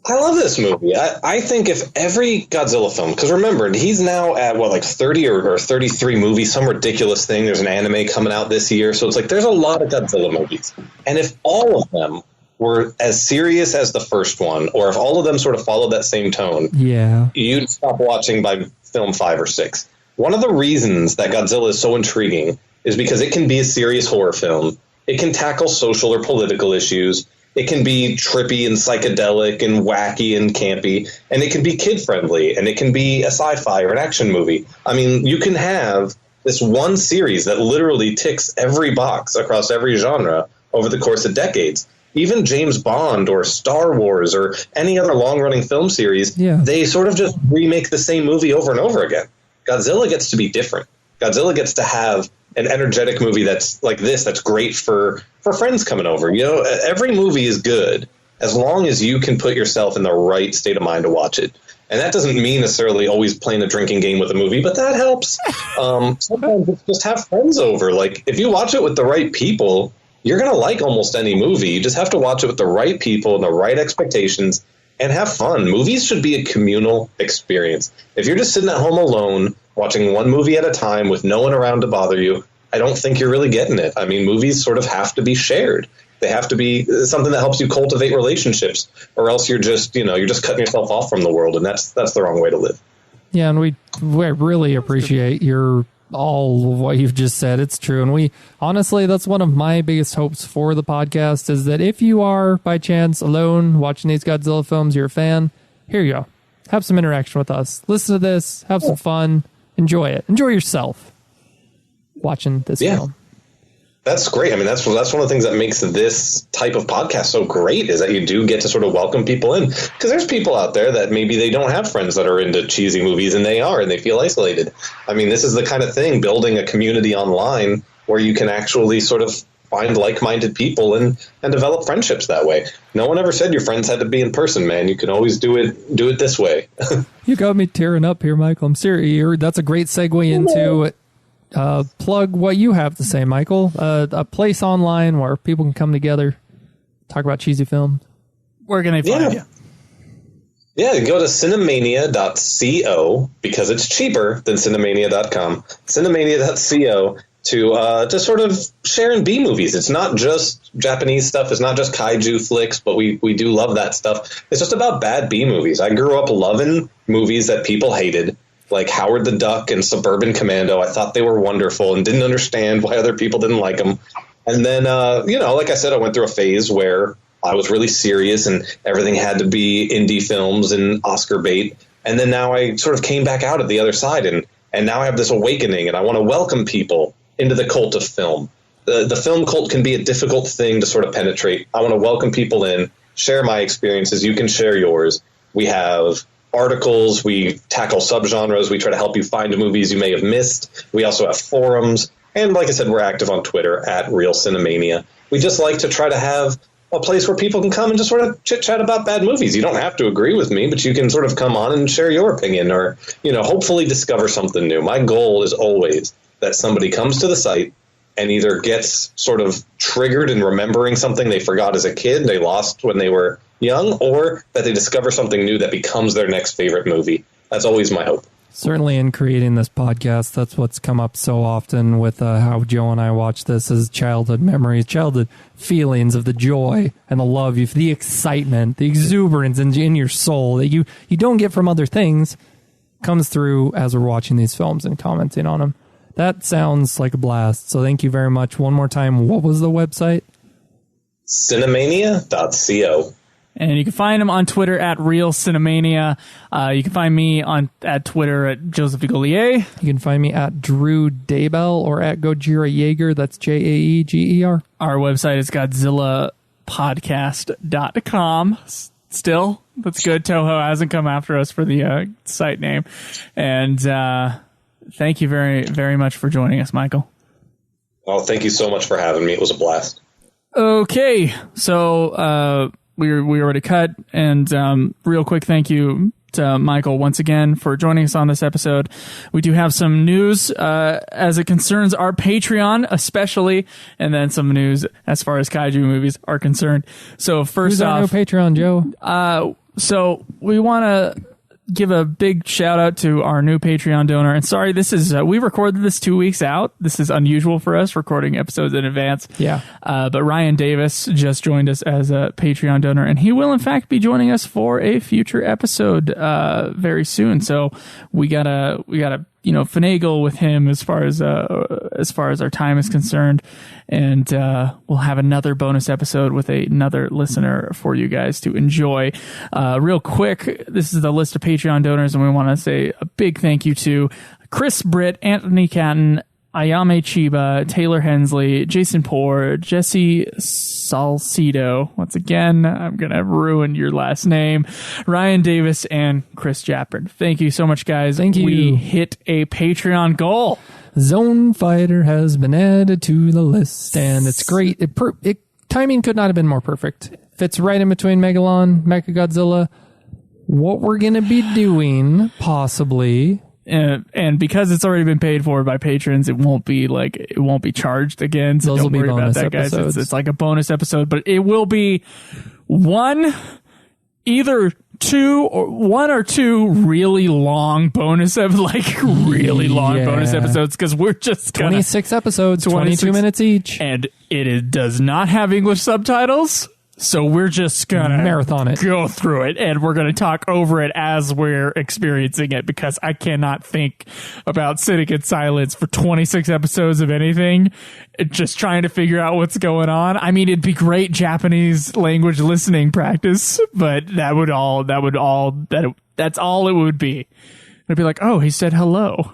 I love this movie. I think if every Godzilla film, because remember, he's now at like 30 or 33 movies, some ridiculous thing. There's an anime coming out this year. So it's like there's a lot of Godzilla movies. And if all of them were as serious as the first one, or if all of them sort of followed that same tone, you'd stop watching by film 5 or 6. One of the reasons that Godzilla is so intriguing is because it can be a serious horror film. It can tackle social or political issues. It can be trippy and psychedelic and wacky and campy, and it can be kid-friendly, and it can be a sci-fi or an action movie. I mean, you can have this one series that literally ticks every box across every genre over the course of decades. Even James Bond or Star Wars or any other long-running film series, they sort of just remake the same movie over and over again. Godzilla gets to be different. Godzilla gets to have an energetic movie that's like this, that's great for friends coming over. You know, every movie is good as long as you can put yourself in the right state of mind to watch it. And that doesn't mean necessarily always playing a drinking game with a movie, but that helps. Sometimes it's just have friends over. Like, if you watch it with the right people, you're going to like almost any movie. You just have to watch it with the right people and the right expectations and have fun. Movies should be a communal experience. If you're just sitting at home alone, watching one movie at a time with no one around to bother you, I don't think you're really getting it. I mean, movies sort of have to be shared. They have to be something that helps you cultivate relationships, or else you're just cutting yourself off from the world, and that's the wrong way to live. Yeah, and we really appreciate all of what you've just said. It's true. And honestly, that's one of my biggest hopes for the podcast, is that if you are by chance alone watching these Godzilla films, you're a fan, here you go. Have some interaction with us. Listen to this, have some fun, enjoy it. Enjoy yourself watching this film. That's great. I mean, that's one of the things that makes this type of podcast so great, is that you do get to sort of welcome people in. Because there's people out there that maybe they don't have friends that are into cheesy movies, and they feel isolated. I mean, this is the kind of thing, building a community online where you can actually sort of find like-minded people and develop friendships that way. No one ever said your friends had to be in person, man. You can always do it this way. You got me tearing up here, Michael. I'm serious. That's a great segue into plug what you have to say, Michael. A place online where people can come together, talk about cheesy films. Where can they find you? Yeah, go to cinemania.co, because it's cheaper than cinemania.com. Cinemania.co to sort of share in B movies. It's not just Japanese stuff. It's not just kaiju flicks, but we do love that stuff. It's just about bad B movies. I grew up loving movies that people hated, like Howard the Duck and Suburban Commando. I thought they were wonderful and didn't understand why other people didn't like them. And then, like I said, I went through a phase where I was really serious and everything had to be indie films and Oscar bait. And then now I sort of came back out at the other side, and now I have this awakening, and I want to welcome people into the cult of film. The film cult can be a difficult thing to sort of penetrate. I want to welcome people in, share my experiences. You can share yours. We have articles. We tackle subgenres. We try to help you find movies you may have missed. We also have forums. And like I said, we're active on Twitter at Real Cinemania. We just like to try to have a place where people can come and just sort of chit-chat about bad movies. You don't have to agree with me, but you can sort of come on and share your opinion, or, hopefully discover something new. My goal is always that somebody comes to the site and either gets sort of triggered in remembering something they forgot as a kid, they lost when they were young, or that they discover something new that becomes their next favorite movie. That's always my hope. Certainly in creating this podcast, that's what's come up so often with how Joe and I watch this, is childhood memories, childhood feelings of the joy and the love, the excitement, the exuberance in your soul that you don't get from other things, comes through as we're watching these films and commenting on them. That sounds like a blast. So thank you very much. One more time, what was the website? Cinemania.co. And you can find him on Twitter at Real Cinemania. You can find me at Twitter at Joseph Golier. You can find me at Drew Daybell or at Gojira Jaeger. That's Jaeger. Our website is GodzillaPodcast.com. Still, that's good. Toho hasn't come after us for the site name. And thank you very, very much for joining us, Michael. Oh, thank you so much for having me. It was a blast. Okay, so we already cut, and real quick thank you to Michael once again for joining us on this episode. We do have some news as it concerns our Patreon especially, and then some news as far as kaiju movies are concerned. So first off, who's our new Patreon, Joe? So we want to give a big shout out to our new Patreon donor. And sorry, this is we recorded this 2 weeks out. This is unusual for us, recording episodes in advance. Yeah. But Ryan Davis just joined us as a Patreon donor, and he will in fact be joining us for a future episode very soon. So we gotta finagle with him as far as our time is concerned, and we'll have another bonus episode with another listener for you guys to enjoy. Real quick, this is the list of Patreon donors, and we want to say a big thank you to Chris Britt, Anthony Catton, Ayame Chiba, Taylor Hensley, Jason Poor, Jesse Salcido. Once again, I'm going to ruin your last name. Ryan Davis and Chris Japard. Thank you so much, guys. Thank you. We hit a Patreon goal. Zone Fighter has been added to the list, and it's great. Timing could not have been more perfect. Fits right in between Megalon, Mechagodzilla. What we're going to be doing, possibly... And because it's already been paid for by patrons, it won't be charged again. So Those will don't be worry about bonus that, guys. episodes. It's like a bonus episode, but it will be either one or two really long bonus bonus episodes, because we're just gonna 26 episodes, 22 minutes each. And it does not have English subtitles. So we're just gonna marathon it, go through it, and we're gonna talk over it as we're experiencing it, because I cannot think about sitting in silence for 26 episodes of anything, just trying to figure out what's going on. I mean, it'd be great Japanese language listening practice, but that's all it would be. It'd be like, oh, he said hello.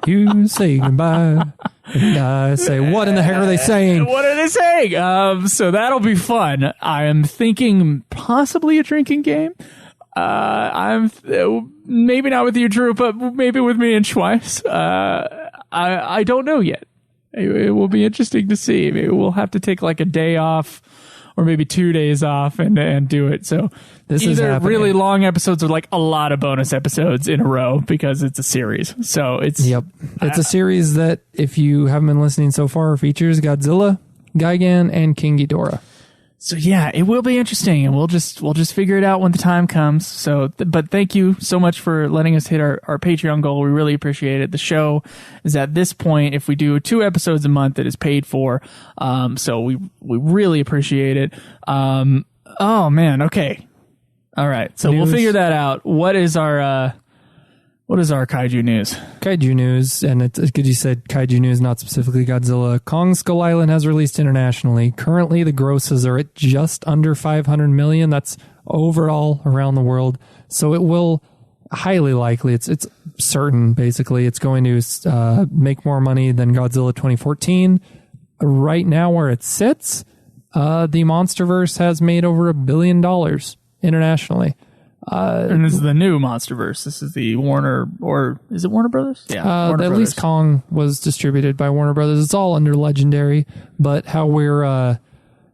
You say goodbye, and I say, what in the heck are they saying? What are they saying? So that'll be fun. I am thinking possibly a drinking game. I'm maybe not with you, Drew, but maybe with me and Schweiss. I don't know yet. It will be interesting to see. Maybe we'll have to take like a day off, or maybe 2 days off, and do it. So this is either happening. really long episodes or like a lot of bonus episodes in a row, because it's a series. So it's a series that, if you haven't been listening so far, features Godzilla, Gigan, and King Ghidorah. So yeah, it will be interesting, and we'll just figure it out when the time comes. So, but thank you so much for letting us hit our Patreon goal. We really appreciate it. The show is at this point, if we do 2 episodes a month, it is paid for. So we really appreciate it. Oh man, okay, all right. So we'll figure that out. What is our kaiju news? Kaiju news, and it's good you said kaiju news, not specifically Godzilla. Kong Skull Island has released internationally. Currently, the grosses are at just under 500 million. That's overall around the world. So it will, highly likely, it's certain, basically, it's going to make more money than Godzilla 2014. Right now, where it sits, the MonsterVerse has made over $1 billion internationally. And this is the new MonsterVerse. This is the Warner, or is it Warner Brothers? Yeah, at least Kong was distributed by Warner Brothers. It's all under Legendary, but how we're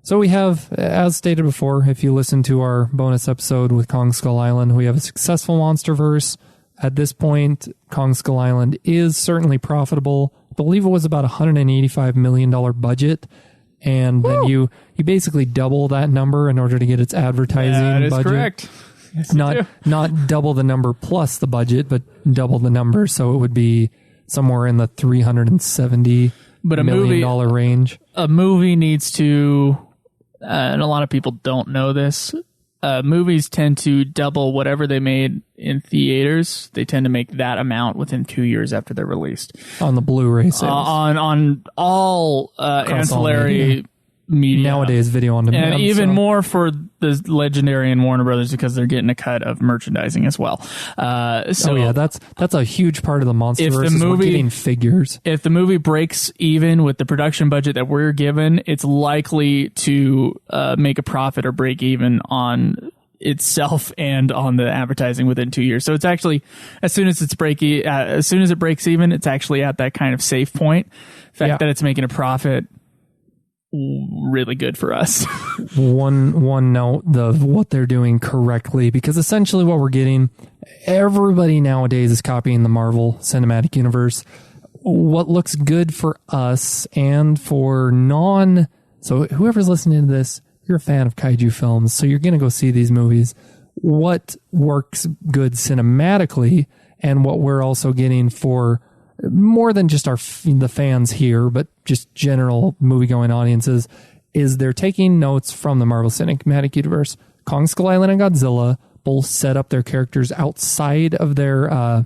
so we have, as stated before, if you listen to our bonus episode with Kong Skull Island, we have a successful MonsterVerse. At this point, Kong Skull Island is certainly profitable. I believe it was about $185 million budget. And then you basically double that number in order to get its advertising that is budget. Correct. Yes, not double the number plus the budget, but double the number. So it would be somewhere in the $370 million range. A movie needs to, and a lot of people don't know this, movies tend to double whatever they made in theaters. They tend to make that amount within 2 years after they're released. On the Blu-ray sales. On all ancillary media. Nowadays, video on demand. And even more for the Legendary and Warner Brothers, because they're getting a cut of merchandising as well. That's a huge part of the MonsterVerse. We're getting figures. If the movie breaks even with the production budget that we're given, it's likely to make a profit or break even on itself and on the advertising within 2 years. So it's actually, as soon as it breaks even, it's actually at that kind of safe point. The fact that it's making a profit, really good for us. one note of what they're doing correctly, because essentially what we're getting, everybody nowadays is copying the Marvel Cinematic Universe. What looks good for us and for so whoever's listening to this, you're a fan of kaiju films, so you're going to go see these movies. what works good cinematically and what we're also getting for more than just the fans here, but just general movie-going audiences, is they're taking notes from the Marvel Cinematic Universe. Kong Skull Island and Godzilla both set up their characters outside of their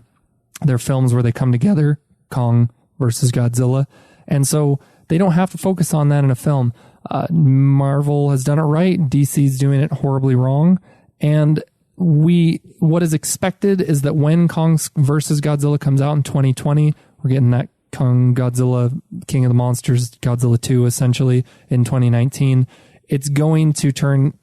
films where they come together, Kong versus Godzilla. And so they don't have to focus on that in a film. Marvel has done it right. DC's doing it horribly wrong. And what is expected is that when Kong versus Godzilla comes out in 2020, we're getting that Kong Godzilla King of the Monsters, Godzilla 2, essentially, in 2019. It's going to turn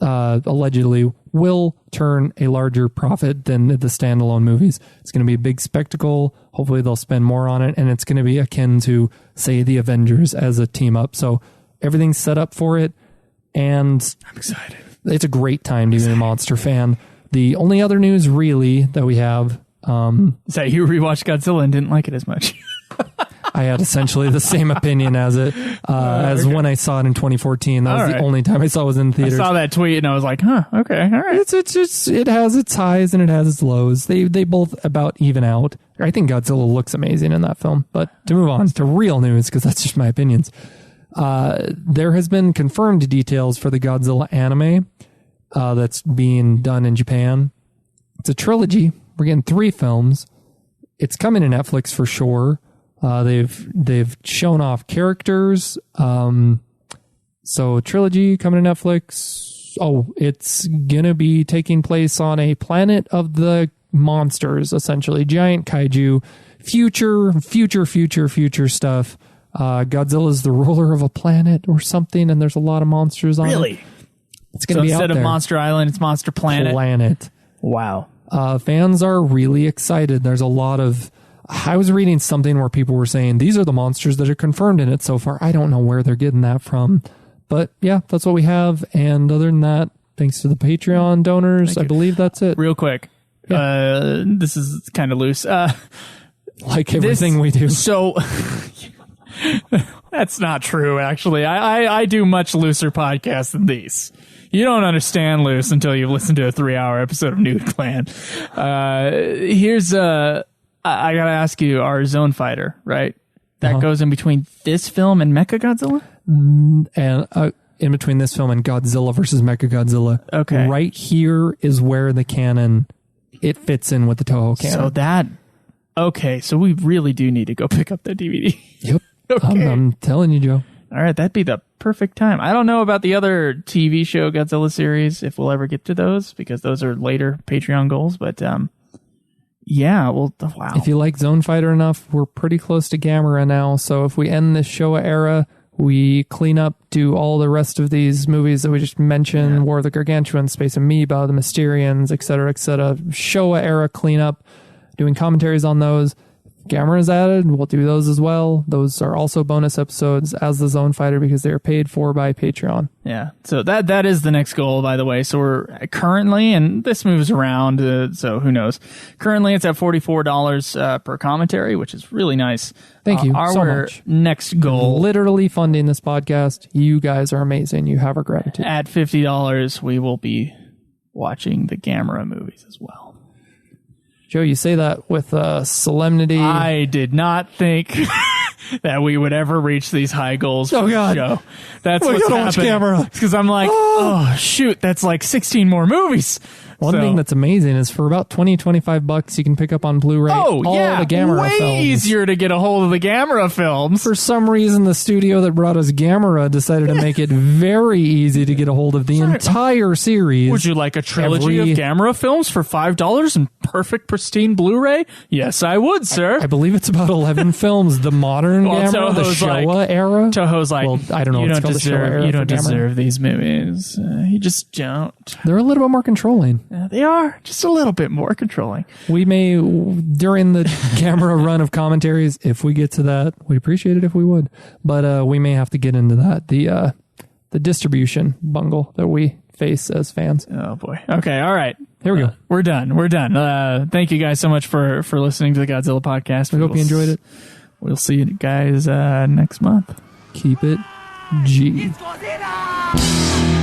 allegedly will turn a larger profit than the standalone movies. It's going to be a big spectacle. Hopefully they'll spend more on it, and it's going to be akin to, say, the Avengers as a team up. So everything's set up for it, and I'm excited. It's a great time to be a monster fan. The only other news really that we have is that you rewatched Godzilla and didn't like it as much. I had essentially the same opinion as when I saw it in 2014. That was the only time I saw it was in theaters. I saw that tweet and I was like, huh, okay, all right. It has its highs and it has its lows. They both about even out. I think Godzilla looks amazing in that film. But to move on to real news, because that's just my opinions. There has been confirmed details for the Godzilla anime that's being done in Japan. It's a trilogy. We're getting 3 films. It's coming to Netflix for sure. They've shown off characters. So trilogy coming to Netflix. Oh, it's gonna be taking place on a planet of the monsters, essentially giant kaiju, future stuff. Godzilla's the ruler of a planet or something, and there's a lot of monsters on it. Really? It's gonna be out there. Instead of Monster Island, it's Monster Planet. Wow. Fans are really excited. There's a lot of... I was reading something where people were saying, these are the monsters that are confirmed in it so far. I don't know where they're getting that from. But yeah, that's what we have. And other than that, thanks to the Patreon donors, I believe that's it. Real quick. Yeah. This is kind of loose. Like everything we do. So... That's not true, actually. I do much looser podcasts than these. You don't understand loose until you've listened to a 3-hour episode of Nude Clan. I gotta ask you, our Zone Fighter, right? That goes in between this film and Mechagodzilla? And in between this film and Godzilla versus Mechagodzilla. Okay. Right here is where the canon, it fits in with the Toho canon. So we really do need to go pick up that DVD. Yep. Okay. I'm telling you, Joe. All right, that'd be the perfect time. I don't know about the other TV show Godzilla series, if we'll ever get to those, because those are later Patreon goals. But yeah, well, wow. If you like Zone Fighter enough, we're pretty close to Gamera now. So if we end this Showa era, we clean up, do all the rest of these movies that we just mentioned, War of the Gargantuan, Space Amoeba, the Mysterians, etc., etc. Showa era cleanup, doing commentaries on those. Gamera's added, we'll do those as well. Those are also bonus episodes as the Zone Fighter because they are paid for by Patreon. Yeah, so that is the next goal, by the way. So we're currently, and this moves around, so who knows. Currently, it's at $44 per commentary, which is really nice. Thank you so our much. Next goal, literally funding this podcast. You guys are amazing. You have our gratitude. At $50, we will be watching the Gamera movies as well. Joe, you say that with solemnity. I did not think that we would ever reach these high goals. Oh, God. Show. That's what's happening. Because I'm like, oh, shoot, that's like 16 more movies. One thing that's amazing is for about $20-$25 you can pick up on Blu-ray all the Gamera films. Way easier to get a hold of the Gamera films. For some reason, the studio that brought us Gamera decided to make it very easy to get a hold of the entire series. Would you like a trilogy of Gamera films for $5 in perfect, pristine Blu-ray? Yes, I would, sir. I believe it's about 11 films. The modern Gamera, the Showa era. Toho's like, well, I don't know. You don't deserve these movies. You just don't. They're a little bit more controlling. Yeah, they are just a little bit more controlling. We may, during the Gamera run of commentaries, if we get to that, we'd appreciate it if we would. But we may have to get into that. The distribution bungle that we face as fans. Oh boy. Okay. All right. Here we go. We're done. Thank you guys so much for listening to the Godzilla podcast. We hope you enjoyed it. We'll see you guys next month. Keep it G. It's Godzilla!